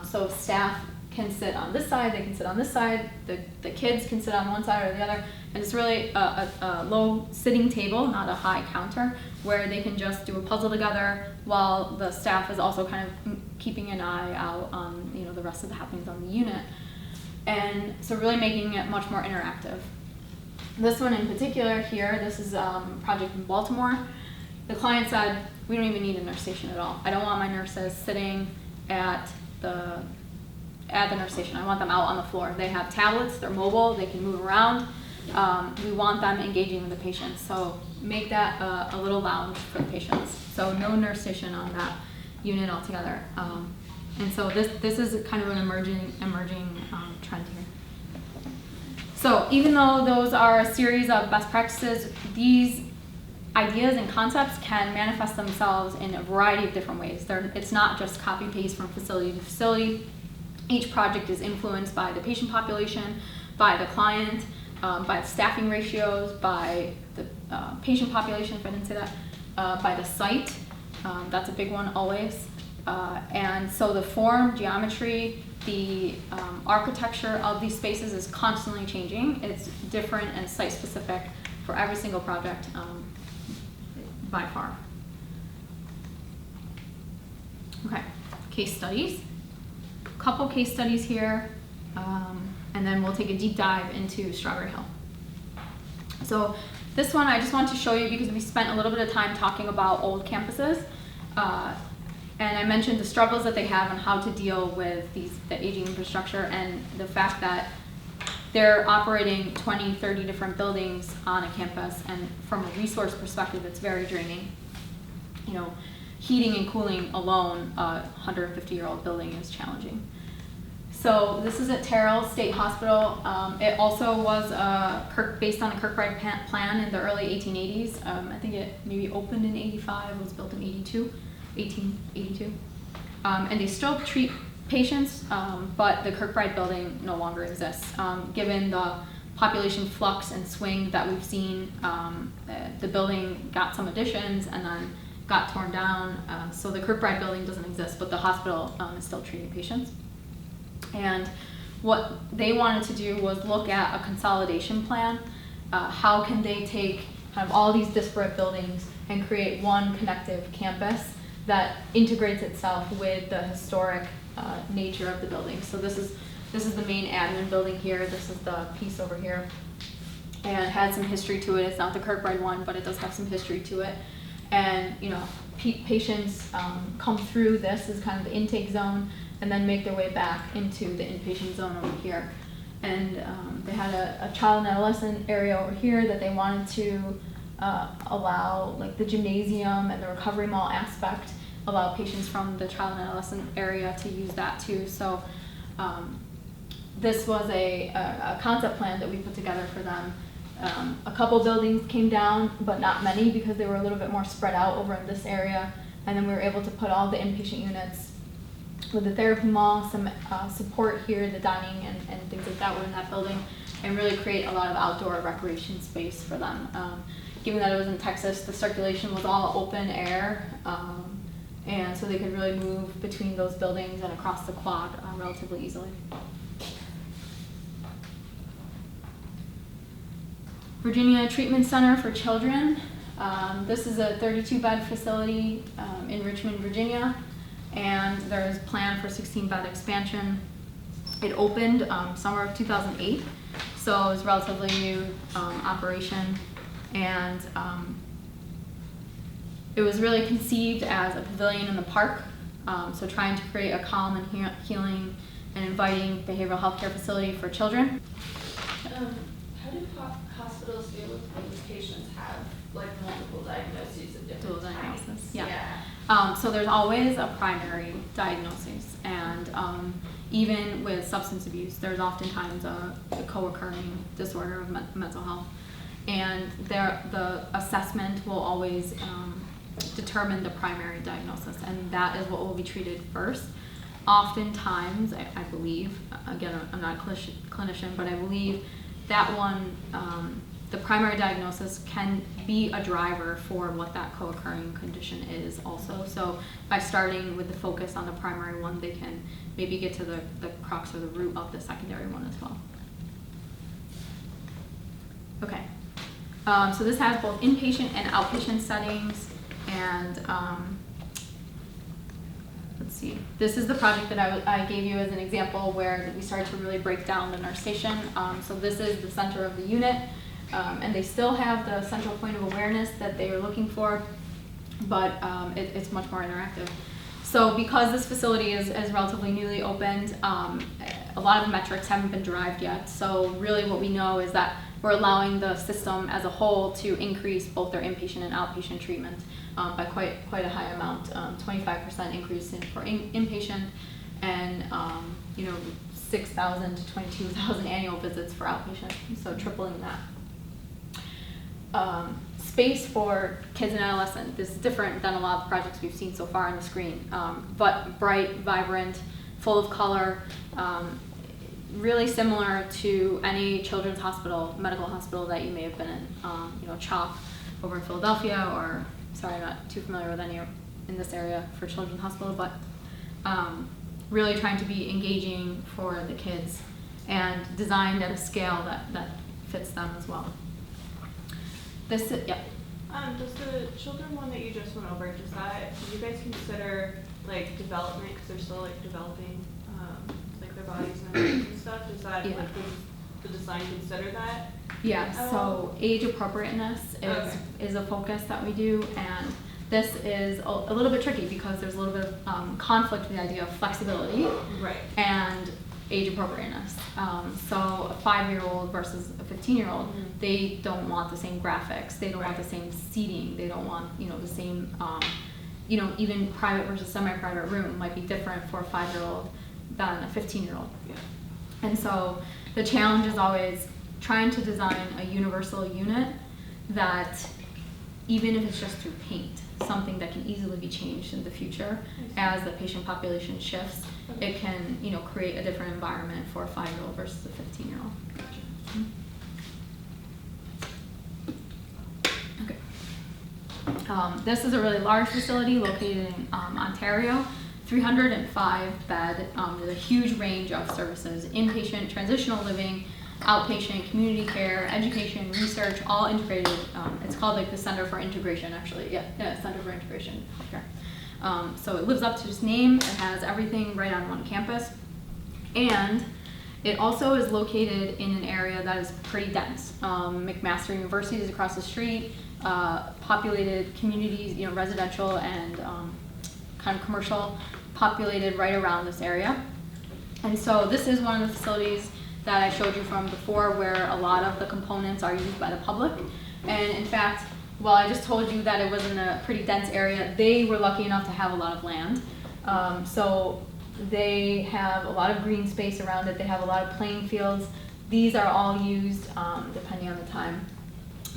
So staff can sit on this side, they can sit on this side, the kids can sit on one side or the other, and it's really a low sitting table, not a high counter, where they can just do a puzzle together while the staff is also kind of keeping an eye out on the rest of the happenings on the unit. And so really making it much more interactive. This one in particular here, this is a project in Baltimore. The client said, we don't even need a nurse station at all. I don't want my nurses sitting at the nurse station. I want them out on the floor. They have tablets, they're mobile, they can move around. We want them engaging with the patients. So make that a little lounge for the patients. So no nurse station on that unit altogether. And so this is kind of an emerging trend here. So even though those are a series of best practices, these ideas and concepts can manifest themselves in a variety of different ways. It's not just copy-paste from facility to facility. Each project is influenced by the patient population, by the client, by the staffing ratios, by the patient population, if I didn't say that, by the site. That's a big one always. And so the form, geometry, the architecture of these spaces is constantly changing. It's different and site-specific for every single project by far. Okay, case studies. A couple case studies here, and then we'll take a deep dive into Strawberry Hill. So this one I just want to show you because we spent a little bit of time talking about old campuses. And I mentioned the struggles that they have and how to deal with the aging infrastructure and the fact that they're operating 20, 30 different buildings on a campus, and from a resource perspective, it's very draining. Heating and cooling alone, a 150-year-old building is challenging. So this is at Terrell State Hospital. It also was based on a Kirkbride plan in the early 1880s. I think it maybe opened in 85, was built in 1882. And they still treat patients, but the Kirkbride building no longer exists. Given the population flux and swing that we've seen, the building got some additions and then got torn down. So the Kirkbride building doesn't exist, but the hospital is still treating patients. And what they wanted to do was look at a consolidation plan. How can they take kind of all these disparate buildings and create one connective campus that integrates itself with the historic nature of the building. So this is the main admin building here. This is the piece over here. and had some history to it. It's not the Kirkbride one, but it does have some history to it. And patients come through this as kind of the intake zone and then make their way back into the inpatient zone over here. And they had a child and adolescent area over here that they wanted to allow, like the gymnasium and the recovery mall aspect, allow patients from the child and adolescent area to use that too. So this was a concept plan that we put together for them. A couple buildings came down, but not many because they were a little bit more spread out over in this area. And then we were able to put all the inpatient units with the therapy mall, some support here, the dining and things like that were in that building, and really create a lot of outdoor recreation space for them. Given that it was in Texas, the circulation was all open air, and so they could really move between those buildings and across the quad relatively easily. Virginia Treatment Center for Children. This is a 32-bed facility in Richmond, Virginia, and there's a plan for 16-bed expansion. It opened summer of 2008, so it was a relatively new operation, and it was really conceived as a pavilion in the park, so trying to create a calm and healing and inviting behavioral health care facility for children. How do hospitals deal with when the patients have like multiple diagnoses of different types? Yeah. So there's always a primary diagnosis, and even with substance abuse, there's oftentimes a co-occurring disorder of mental health, and the assessment will always determine the primary diagnosis, and that is what will be treated first. Oftentimes, I believe, again, I'm not a clinician, but I believe that one, the primary diagnosis can be a driver for what that co-occurring condition is also. So by starting with the focus on the primary one, they can maybe get to the crux or the root of the secondary one as well. Okay, so this has both inpatient and outpatient settings, and let's see, this is the project that I gave you as an example where we started to really break down the nurse station. So this is the center of the unit, and they still have the central point of awareness that they were looking for, but it's much more interactive. So because this facility is relatively newly opened, a lot of metrics haven't been derived yet. So really what we know is that we're allowing the system as a whole to increase both their inpatient and outpatient treatment by quite a high amount, 25% increase for inpatient, and 6,000 to 22,000 annual visits for outpatient, so tripling that. Space for kids and adolescents. This is different than a lot of the projects we've seen so far on the screen, but bright, vibrant, full of color, really similar to any children's hospital, medical hospital that you may have been in, CHOP over in Philadelphia, or, sorry, I'm not too familiar with any in this area for children's hospital, but really trying to be engaging for the kids and designed at a scale that fits them as well. This is, yeah. Does the children one that you just went over, do you guys consider like development, because they're still like developing like their bodies and everything and stuff? Does that, Yeah. like, does the design consider that? Yeah, so age appropriateness is a focus that we do, and this is a little bit tricky because there's a little bit of conflict with the idea of flexibility and age appropriateness. So a 5-year-old versus a 15-year-old, they don't want the same graphics, they don't want the same seating, they don't want the same, even private versus semi-private room might be different for a 5-year-old than a 15-year-old. Yeah. And so the challenge is always trying to design a universal unit that, even if it's just through paint, something that can easily be changed in the future as the patient population shifts, it can create a different environment for a 5-year-old versus a 15-year-old. Okay. This is a really large facility located in Ontario, 305 bed, with a huge range of services: inpatient, transitional living, outpatient, community care, education, research, all integrated. It's called like the Center for Integration, actually. Yeah, Center for Integration Healthcare. So it lives up to its name. It has everything right on one campus, and It also is located in an area that is pretty dense. McMaster University is across the street, populated communities, residential and kind of commercial, populated right around this area. And so this is one of the facilities that I showed you from before where a lot of the components are used by the public. And in fact, while I just told you that it was in a pretty dense area, they were lucky enough to have a lot of land. So they have a lot of green space around it. They have a lot of playing fields. These are all used, depending on the time,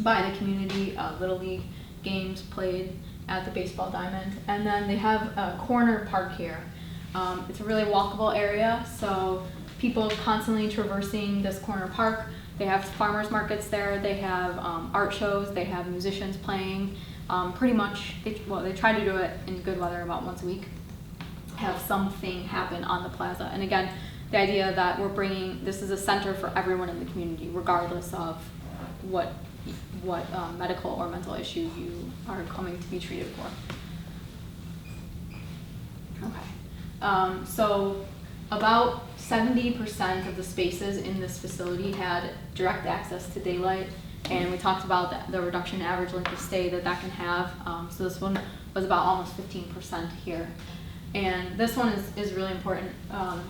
by the community. Little League games played at the baseball diamond. And then they have a corner park here. It's a really walkable area, so people constantly traversing this corner park. They have farmers markets there. They have art shows. They have musicians playing. Pretty much, they try to do it in good weather about once a week. Have something happen on the plaza. And again, the idea that we're bringing, this is a center for everyone in the community, regardless of what medical or mental issue you are coming to be treated for. Okay. So about 70% of the spaces in this facility had direct access to daylight, and we talked about the reduction in average length of stay that can have. So this one was about almost 15% here. And this one is really important.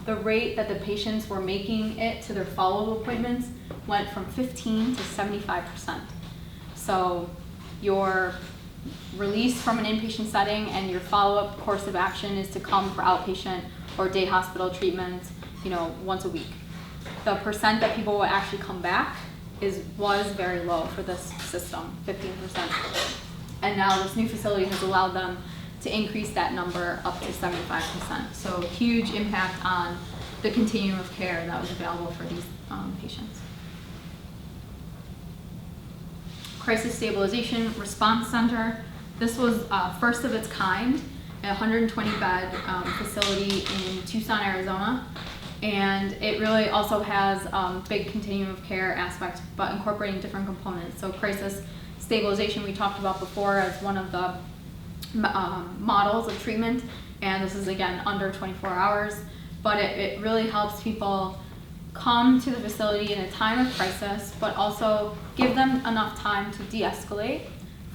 The rate that the patients were making it to their follow-up appointments went from 15 to 75%. So your release from an inpatient setting and your follow-up course of action is to come for outpatient or day hospital treatment, once a week. The percent that people will actually come back was very low for this system, 15%. And now this new facility has allowed them to increase that number up to 75%. So huge impact on the continuum of care that was available for these patients. Crisis Stabilization Response Center. This was first of its kind, a 120-bed facility in Tucson, Arizona. And it really also has big continuum of care aspects, but incorporating different components. So crisis stabilization we talked about before as one of the models of treatment, and this is again under 24 hours, but it really helps people come to the facility in a time of crisis, but also give them enough time to de-escalate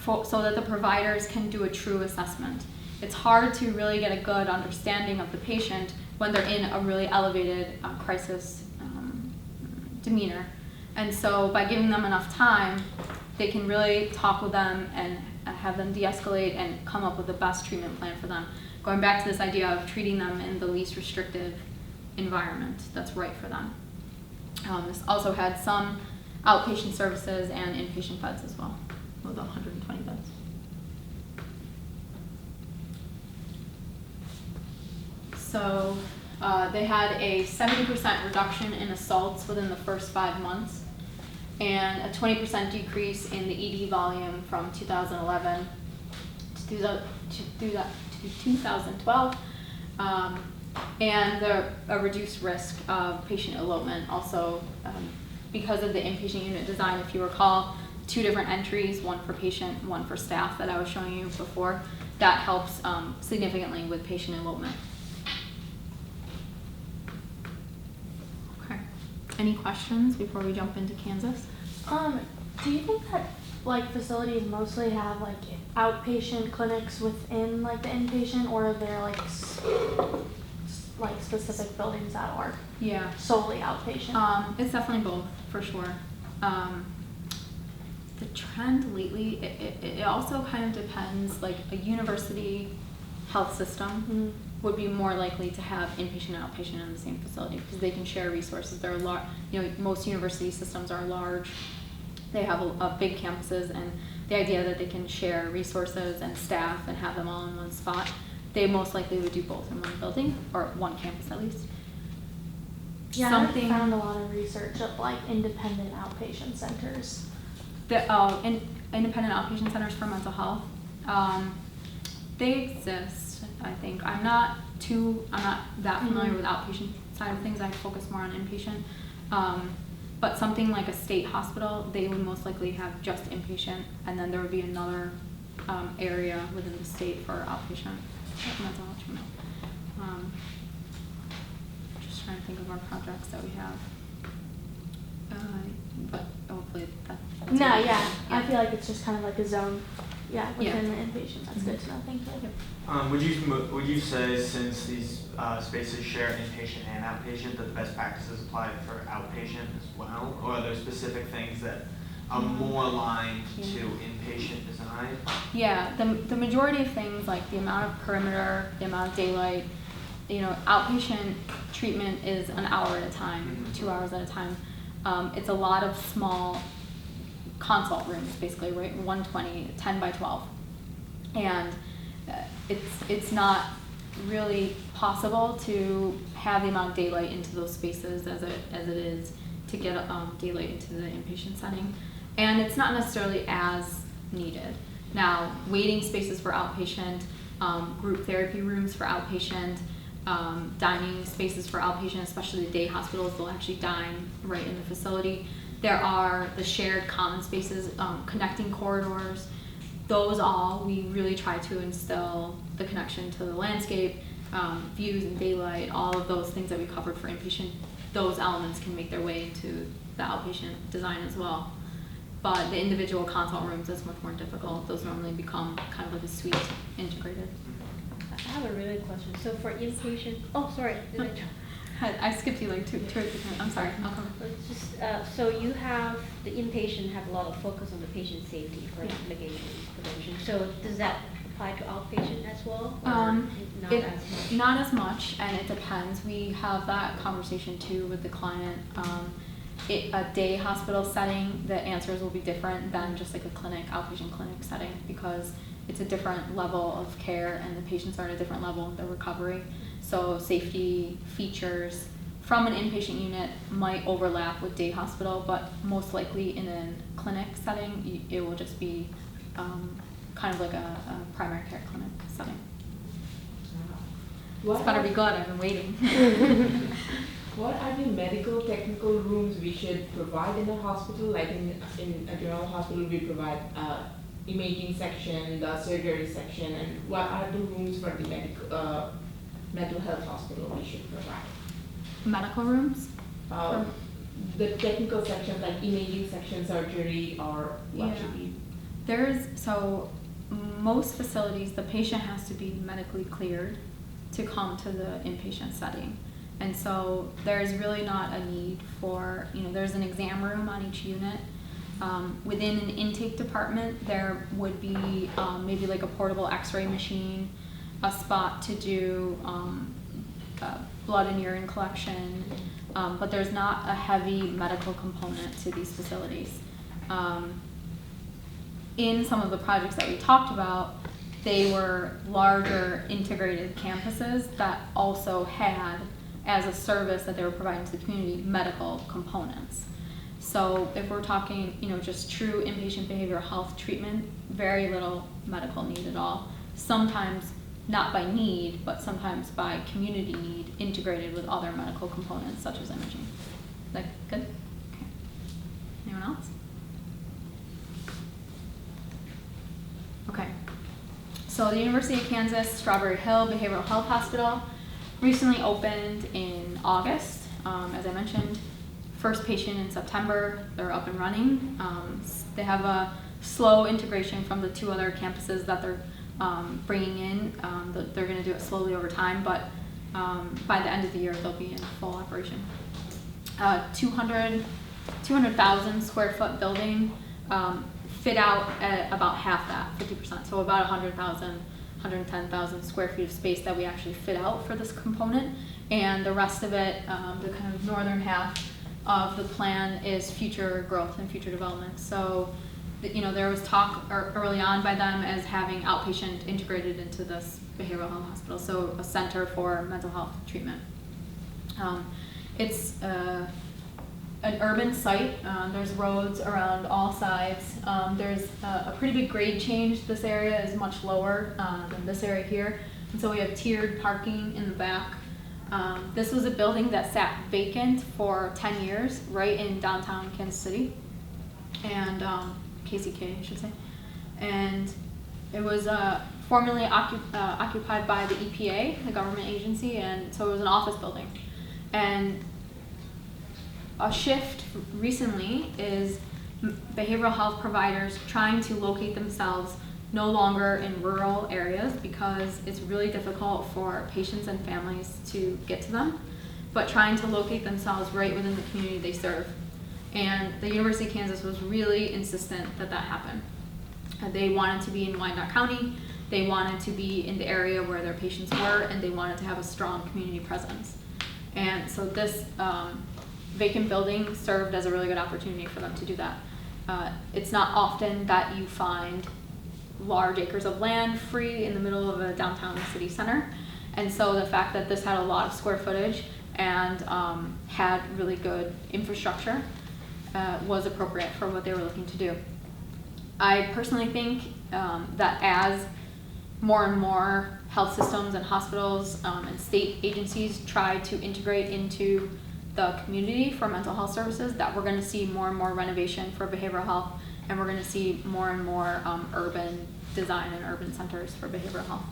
so that the providers can do a true assessment. It's hard to really get a good understanding of the patient when they're in a really elevated crisis demeanor. And so by giving them enough time, they can really talk with them and have them de-escalate and come up with the best treatment plan for them. Going back to this idea of treating them in the least restrictive environment that's right for them. This also had some outpatient services and inpatient beds as well, with 120 beds. So they had a 70% reduction in assaults within the first 5 months, and a 20% decrease in the ED volume from 2011 to 2012, and a reduced risk of patient elopement. Also, because of the inpatient unit design, if you recall, 2 different entries, one for patient, one for staff that I was showing you before, that helps significantly with patient elopement. Any questions before we jump into Kansas? Do you think that facilities mostly have outpatient clinics within the inpatient, or are there specific buildings that are solely outpatient? It's definitely both, for sure. The trend lately, it also kind of depends. A university health system would be more likely to have inpatient and outpatient in the same facility because they can share resources. They're most university systems are large. They have a big campuses, and the idea that they can share resources and staff and have them all in one spot, they most likely would do both in one building or one campus at least. Yeah, I found a lot of research of independent outpatient centers. Independent outpatient centers for mental health. They exist. I think I'm not that familiar with outpatient side of things. I focus more on inpatient. But something like a state hospital, they would most likely have just inpatient, and then there would be another area within the state for outpatient mental health treatment. Just trying to to think of our projects that we have. But hopefully that's No, good. yeah, I feel like it's just kind of like a zone, within Yeah. the inpatient. That's good to know. Thank you. Would you say, since these spaces share inpatient and outpatient, that the best practices apply for outpatient as well? Or are there specific things that are more aligned to inpatient design? Yeah, the majority of things, like the amount of perimeter, the amount of daylight, outpatient treatment is an hour at a time, 2 hours at a time. It's a lot of small consult rooms, basically, right? 120, 10 by 12. And it's not really possible to have the amount of daylight into those spaces as it is to get daylight into the inpatient setting. And it's not necessarily as needed. Now, waiting spaces for outpatient, group therapy rooms for outpatient, dining spaces for outpatient, especially the day hospitals, they'll actually dine right in the facility. There are the shared common spaces, connecting corridors. Those all, we really try to instill the connection to the landscape, views and daylight, all of those things that we covered for inpatient. Those elements can make their way into the outpatient design as well. But the individual consult rooms is much more difficult. Those normally become kind of like a suite integrated. I have a really question. So for inpatient, did I jump? I skipped you like two or three times. I'm sorry. I'll come. It's just, so you have, the inpatient have a lot of focus on the patient safety for mitigation prevention. So does that apply to outpatient as well? Or not as much? Not as much, and it depends. We have that conversation too with the client. A day hospital setting, the answers will be different than just like a outpatient clinic setting, because it's a different level of care and the patients are at a different level of their recovery. So safety features from an inpatient unit might overlap with day hospital, but most likely in a clinic setting, it will just be kind of like a primary care clinic setting. It's better be good, I've been waiting. What are the medical technical rooms we should provide in a hospital? Like in a general hospital, we provide imaging section, the surgery section, and what are the rooms for the mental health hospital we should provide? Medical rooms? The technical sections like imaging section, surgery, or what should be? Most facilities, the patient has to be medically cleared to come to the inpatient setting. And so there's really not a need for, there's an exam room on each unit. Within an intake department, there would be maybe like a portable x-ray machine, a spot to do blood and urine collection, but there's not a heavy medical component to these facilities. In some of the projects that we talked about, they were larger integrated campuses that also had, as a service that they were providing to the community, medical components. So if we're talking, just true inpatient behavioral health treatment, very little medical need at all. Sometimes not by need, but sometimes by community need, integrated with other medical components such as imaging. Is that good? Okay. Anyone else? Okay. So the University of Kansas Strawberry Hill Behavioral Health Hospital recently opened in August, as I mentioned. First patient in September, they're up and running. They have a slow integration from the two other campuses that they're bringing in. They're going to do it slowly over time, but by the end of the year, they'll be in full operation. 200,000 square foot building, fit out at about half that, 50%, so about 110,000 square feet of space that we actually fit out for this component, and the rest of it, the kind of northern half of the plan, is future growth and future development. So, there was talk early on by them as having outpatient integrated into this behavioral health hospital, so a center for mental health treatment. It's an urban site. There's roads around all sides. There's a pretty big grade change. This area is much lower than this area here. And so we have tiered parking in the back. This was a building that sat vacant for 10 years right in downtown Kansas City. And KCK, I should say. And it was formerly occupied by the EPA, the government agency, and so it was an office building. And a shift recently is behavioral health providers trying to locate themselves no longer in rural areas because it's really difficult for patients and families to get to them, but trying to locate themselves right within the community they serve. And the University of Kansas was really insistent that that happen. They wanted to be in Wyandotte County, they wanted to be in the area where their patients were, and they wanted to have a strong community presence. And so this vacant building served as a really good opportunity for them to do that. It's not often that you find large acres of land free in the middle of a downtown city center. And so the fact that this had a lot of square footage and had really good infrastructure was appropriate for what they were looking to do. I personally think that as more and more health systems and hospitals and state agencies try to integrate into the community for mental health services, that we're going to see more and more renovation for behavioral health, and we're going to see more and more urban design and urban centers for behavioral health.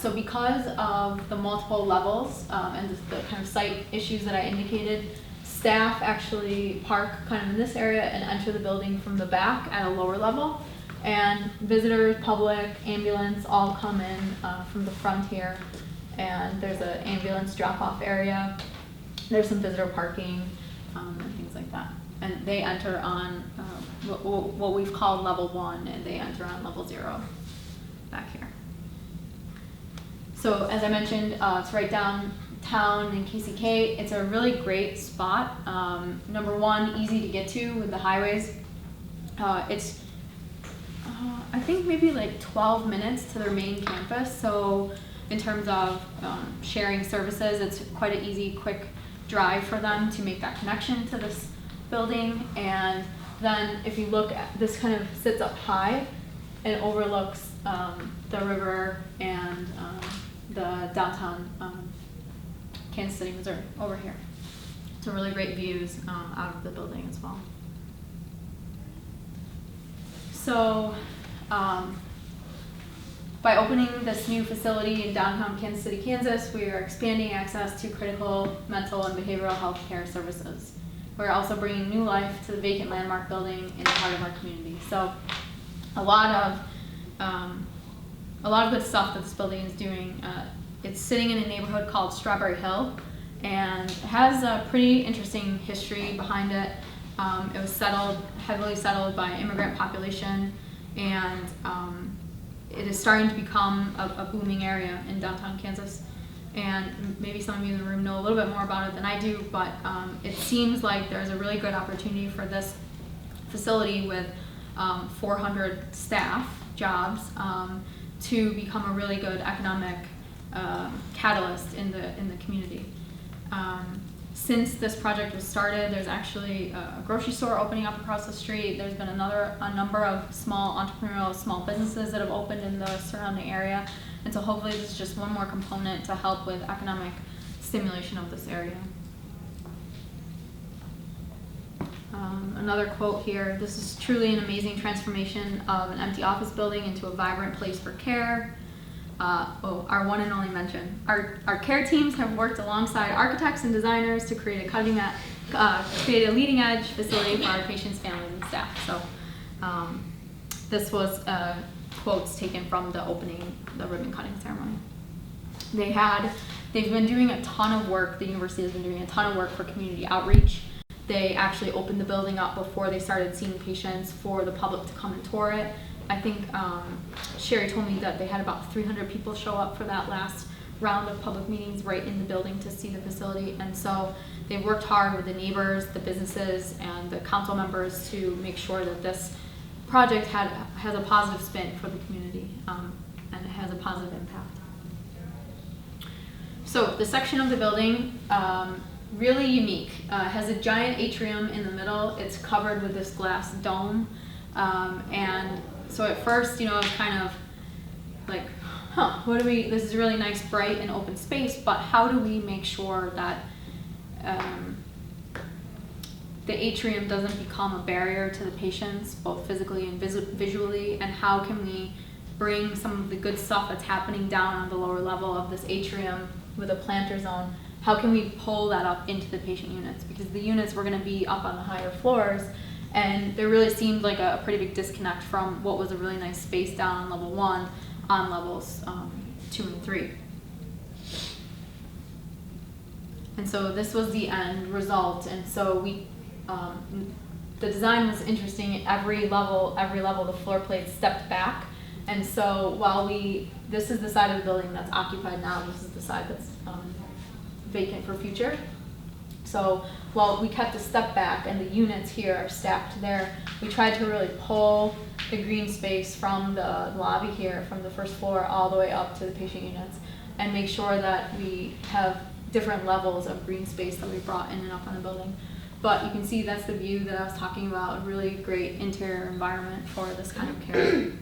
So because of the multiple levels and the kind of site issues that I indicated, staff actually park kind of in this area and enter the building from the back at a lower level. And visitors, public, ambulance all come in from the front here. And there's an ambulance drop-off area. There's some visitor parking and things like that. And they enter on what we've called level 1, and they enter on level 0 back here. So as I mentioned, it's right downtown in KCK. It's a really great spot. Number one, easy to get to with the highways. It's I think maybe like 12 minutes to their main campus. So in terms of sharing services, it's quite an easy, quick drive for them to make that connection to this building. And then if you look at this, kind of sits up high and overlooks the river and the downtown Kansas City, Missouri over here. So really great views out of the building as well. So by opening this new facility in downtown Kansas City, Kansas, we are expanding access to critical mental and behavioral health care services. We're also bringing new life to the vacant landmark building in the heart of our community. So a lot of good stuff that this building is doing. It's sitting in a neighborhood called Strawberry Hill, and it has a pretty interesting history behind it. It was heavily settled by an immigrant population, and it is starting to become a booming area in downtown Kansas. And maybe some of you in the room know a little bit more about it than I do, but it seems like there's a really good opportunity for this facility with 400 staff jobs to become a really good economic catalyst in the community. Since this project was started, there's actually a grocery store opening up across the street. There's been a number of small entrepreneurial small businesses that have opened in the surrounding area. And so hopefully this is just one more component to help with economic stimulation of this area. Another quote here: "This is truly an amazing transformation of an empty office building into a vibrant place for care." Our one and only mention. Our care teams have worked alongside architects and designers to create create a leading edge facility for our patients, families, and staff. So this was quotes taken from the ribbon cutting ceremony. They've been doing a ton of work. The university has been doing a ton of work for community outreach. They actually opened the building up before they started seeing patients for the public to come and tour it. I think Sherry told me that they had about 300 people show up for that last round of public meetings right in the building to see the facility. And so they've worked hard with the neighbors, the businesses, and the council members to make sure that this project has a positive spin for the community and it has a positive impact. So the section of the building, really unique. Has a giant atrium in the middle. It's covered with this glass dome. And so at first, it's kind of like, this is really nice, bright, and open space, but how do we make sure that the atrium doesn't become a barrier to the patients, both physically and visually, and how can we bring some of the good stuff that's happening down on the lower level of this atrium with a planter zone, how can we pull that up into the patient units? Because the units were going to be up on the higher floors, and there really seemed like a pretty big disconnect from what was a really nice space down on level 1 on levels 2 and 3. And so this was the end result, and so we, the design was interesting. Every level, the floor plates stepped back, and so while this is the side of the building that's occupied now, this is the side that's vacant for future. So while we kept a step back and the units here are stacked there, we tried to really pull the green space from the lobby here, from the first floor all the way up to the patient units, and make sure that we have different levels of green space that we brought in and up on the building. But you can see that's the view that I was talking about, a really great interior environment for this kind of care.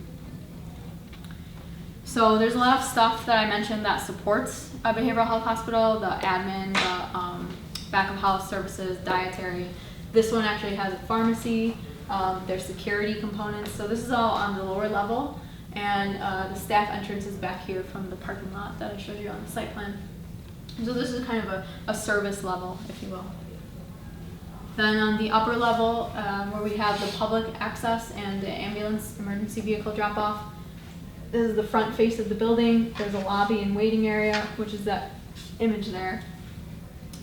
So there's a lot of stuff that I mentioned that supports a behavioral health hospital, the admin, the back of house services, dietary. This one actually has a pharmacy, there's security components. So this is all on the lower level, and the staff entrance is back here from the parking lot that I showed you on the site plan. So this is kind of a service level, if you will. Then on the upper level, where we have the public access and the ambulance emergency vehicle drop-off, this is the front face of the building. There's a lobby and waiting area, which is that image there.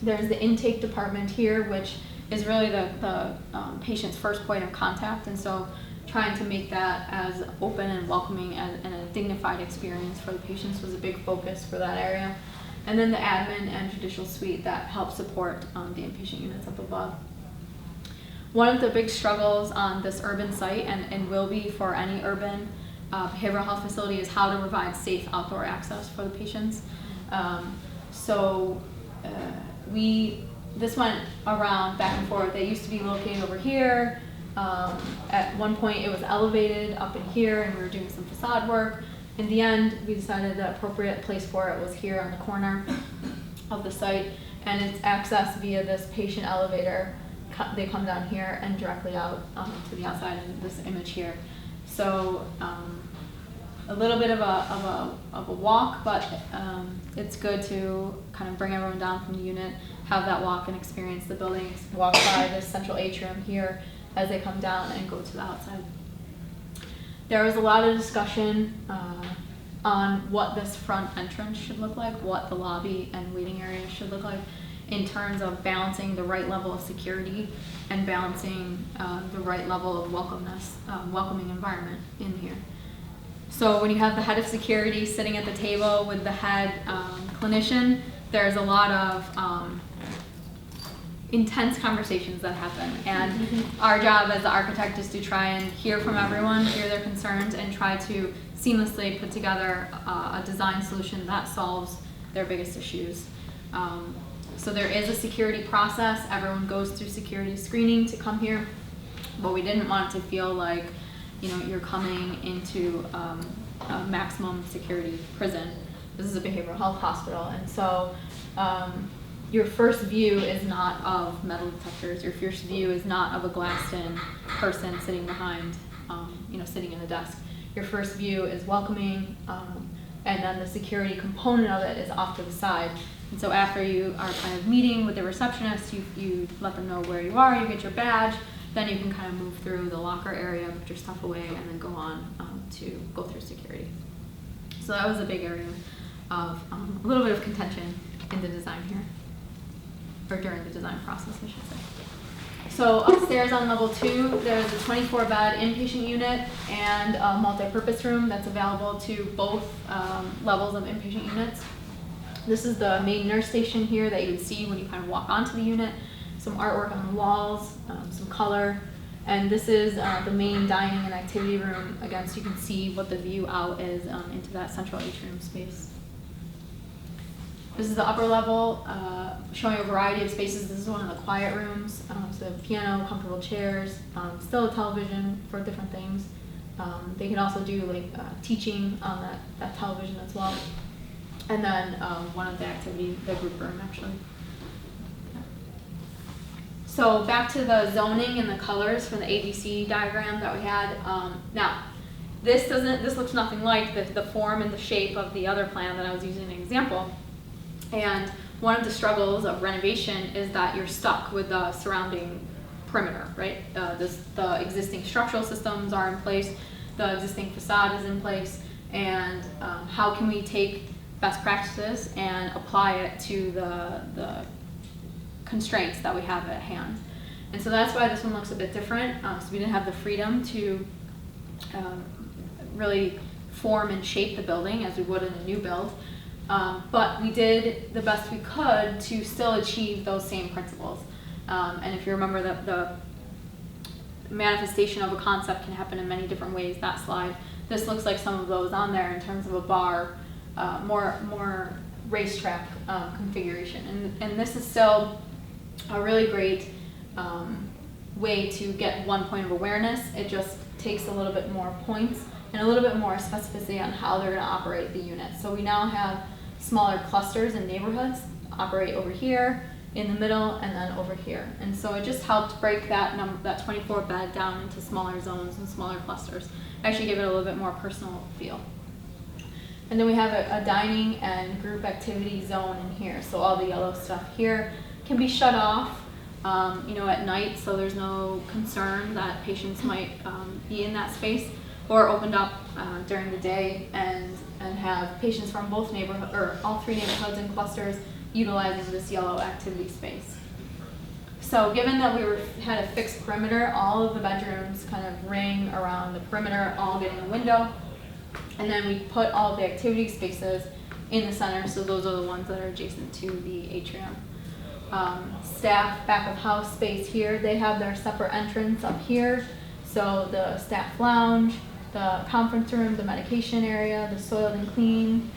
There's the intake department here, which is really the patient's first point of contact, and so trying to make that as open and welcoming and a dignified experience for the patients was a big focus for that area. And then the admin and judicial suite that help support the inpatient units up above. One of the big struggles on this urban site, and will be for any urban behavioral health facility, is how to provide safe outdoor access for the patients. This went around back and forth. They used to be located over here. At one point it was elevated up in here, and we were doing some facade work. In the end, we decided the appropriate place for it was here on the corner of the site, and it's accessed via this patient elevator. They come down here and directly out to the outside in this image here. So a little bit of a walk, but it's good to kind of bring everyone down from the unit, have that walk and experience the buildings, walk by this central atrium here as they come down and go to the outside. There was a lot of discussion on what this front entrance should look like, what the lobby and waiting area should look like, in terms of balancing the right level of security and balancing the right level of welcoming environment in here. So when you have the head of security sitting at the table with the head clinician, there's a lot of intense conversations that happen, and our job as the architect is to try and hear from everyone, hear their concerns, and try to seamlessly put together a design solution that solves their biggest issues. So there is a security process. Everyone goes through security screening to come here, but we didn't want it to feel like, you know, you're coming into a maximum security prison. This is a behavioral health hospital, and so your first view is not of metal detectors. Your first view is not of a glassed-in person sitting behind, sitting in a desk. Your first view is welcoming, and then the security component of it is off to the side. And so after you are kind of meeting with the receptionist, you let them know where you are, you get your badge, then you can kind of move through the locker area, put your stuff away, and then go on to go through security. So that was a big area of a little bit of contention in the design here, or during the design process, I should say. So upstairs on level 2, there's a 24-bed inpatient unit and a multi-purpose room that's available to both levels of inpatient units. This is the main nurse station here that you would see when you kind of walk onto the unit. Some artwork on the walls, some color, and this is the main dining and activity room. Again, so you can see what the view out is into that central atrium space. This is the upper level, showing a variety of spaces. This is one of the quiet rooms. So piano, comfortable chairs, still a television for different things. They can also do like teaching on that television as well. And then one of the activities, the group room actually. So back to the zoning and the colors for the ABC diagram that we had. Now, this looks nothing like the form and the shape of the other plan that I was using as an example. And one of the struggles of renovation is that you're stuck with the surrounding perimeter, right? The existing structural systems are in place, the existing facade is in place, and how can we take best practices and apply it to the constraints that we have at hand. And so that's why this one looks a bit different. So we didn't have the freedom to really form and shape the building as we would in a new build. But we did the best we could to still achieve those same principles. And if you remember that the manifestation of a concept can happen in many different ways, that slide, this looks like some of those on there in terms of a bar, more racetrack configuration. And this is still a really great way to get one point of awareness. It just takes a little bit more points and a little bit more specificity on how they're going to operate the unit. So we now have smaller clusters and neighborhoods operate over here, in the middle, and then over here. And so it just helped break that 24 bed down into smaller zones and smaller clusters. Actually give it a little bit more personal feel. And then we have a dining and group activity zone in here. So all the yellow stuff here can be shut off at night, so there's no concern that patients might be in that space, or opened up during the day and have patients from both neighborhood or all three neighborhoods and clusters utilizing this yellow activity space. So given that we had a fixed perimeter, all of the bedrooms kind of ring around the perimeter, all getting a window, and then we put all of the activity spaces in the center, so those are the ones that are adjacent to the atrium. Staff back of house space here, they have their separate entrance up here, so the staff lounge, the conference room, the medication area, the soiled and clean,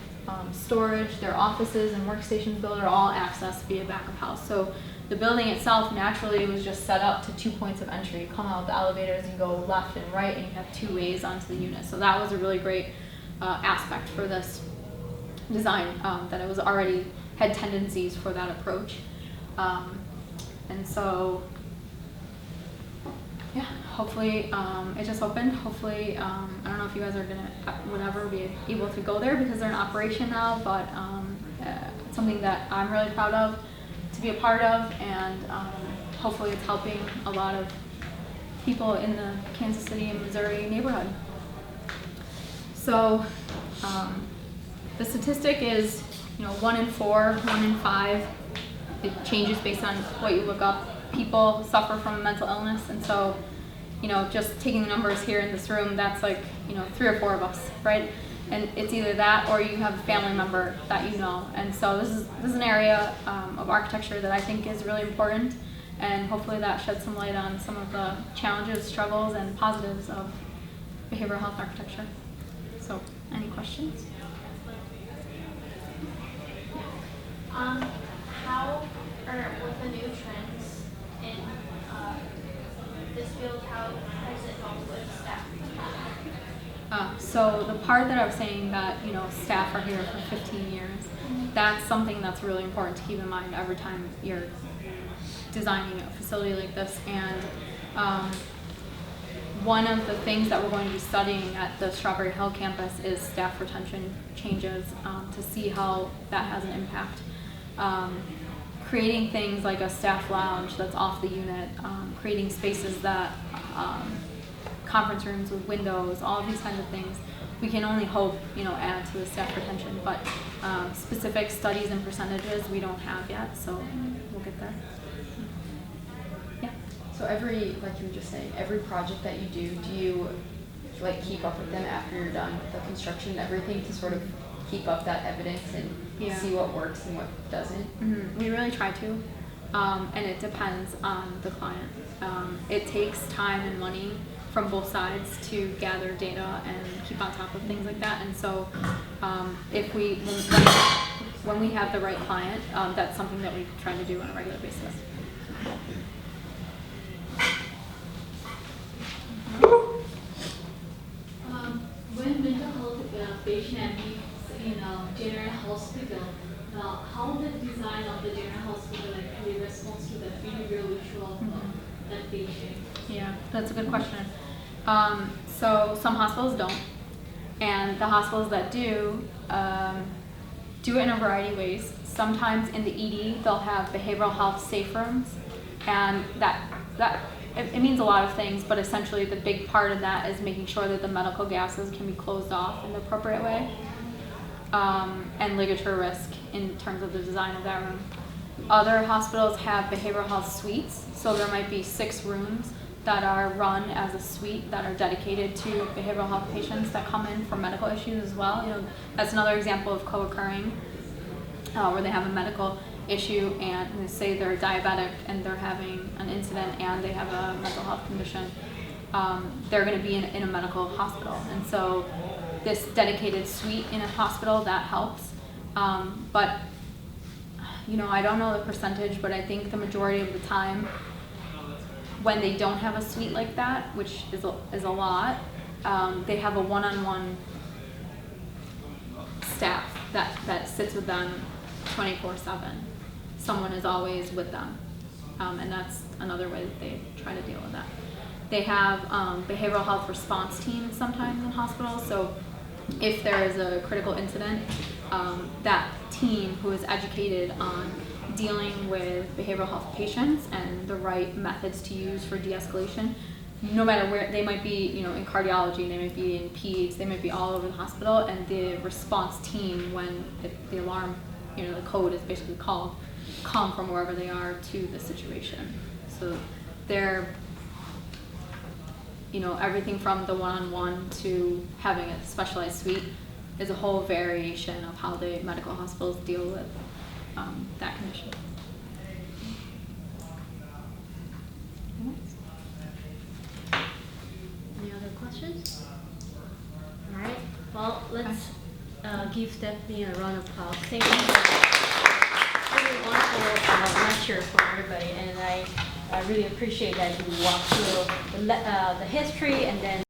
storage, their offices and workstations built are all accessed via back of house. So the building itself naturally was just set up to 2 points of entry. You come out of the elevators and go left and right, and you have 2 ways onto the unit. So that was a really great aspect for this design, that it was already had tendencies for that approach. And so, yeah, hopefully it just opened. Hopefully, I don't know if you guys are gonna whenever be able to go there because they're in operation now, but it's something that I'm really proud of to be a part of, and hopefully it's helping a lot of people in the Kansas City and Missouri neighborhood. So the statistic is, 1 in 4, 1 in 5. It changes based on what you look up. People suffer from a mental illness, and so, just taking the numbers here in this room, that's like, 3 or 4 of us, right? And it's either that or you have a family member that you know. And so this is an area of architecture that I think is really important, and hopefully that sheds some light on some of the challenges, struggles, and positives of behavioral health architecture. So, any questions? How, or with the new trends in this field, how does it help with staff retention? So the part that I was saying that, staff are here for 15 years, that's something that's really important to keep in mind every time you're designing a facility like this. And one of the things that we're going to be studying at the Strawberry Hill campus is staff retention changes, to see how that has an impact. Creating things like a staff lounge that's off the unit, creating spaces that, conference rooms with windows, all of these kinds of things, we can only hope, add to the staff retention, but specific studies and percentages we don't have yet, so we'll get there. Yeah. So like you were just saying, every project that you do you keep up with them after you're done with the construction and everything to sort of keep up that evidence and see what works and what doesn't? Mm-hmm. We really try to, and it depends on the client. It takes time and money from both sides to gather data and keep on top of things like that. And so when we have the right client, that's something that we try to do on a regular basis. When mental health patient admits in a general hospital, how the design of the general hospital actually responds to the behavioral issue of that patient? Yeah, that's a good question. So some hospitals don't, and the hospitals that do, do it in a variety of ways. Sometimes in the ED, they'll have behavioral health safe rooms, and it means a lot of things, but essentially the big part of that is making sure that the medical gases can be closed off in the appropriate way, and ligature risk in terms of the design of that room. Other hospitals have behavioral health suites, so there might be 6 rooms that are run as a suite that are dedicated to behavioral health patients that come in for medical issues as well. You know, that's another example of co-occurring, where they have a medical issue and they say they're diabetic and they're having an incident and they have a mental health condition. They're going to be in a medical hospital, and so this dedicated suite in a hospital, that helps. But you know, I don't know the percentage, but I think the majority of the time, when they don't have a suite like that, which is a lot, they have a one-on-one staff that sits with them 24/7. Someone is always with them, and that's another way that they try to deal with that. They have behavioral health response teams sometimes in hospitals, so if there is a critical incident, that team who is educated on dealing with behavioral health patients and the right methods to use for de-escalation, no matter where they might be, you know, in cardiology, they might be in peds, they might be all over the hospital, and the response team, when the alarm, you know, the code is basically called, come from wherever they are to the situation. So they're, you know, everything from the one-on-one to having a specialized suite is a whole variation of how the medical hospitals deal with that condition. Any other questions? All right. Well, let's give Stephanie a round of applause. Thank you for a really wonderful lecture for everybody, and I really appreciate that you walked through the history and then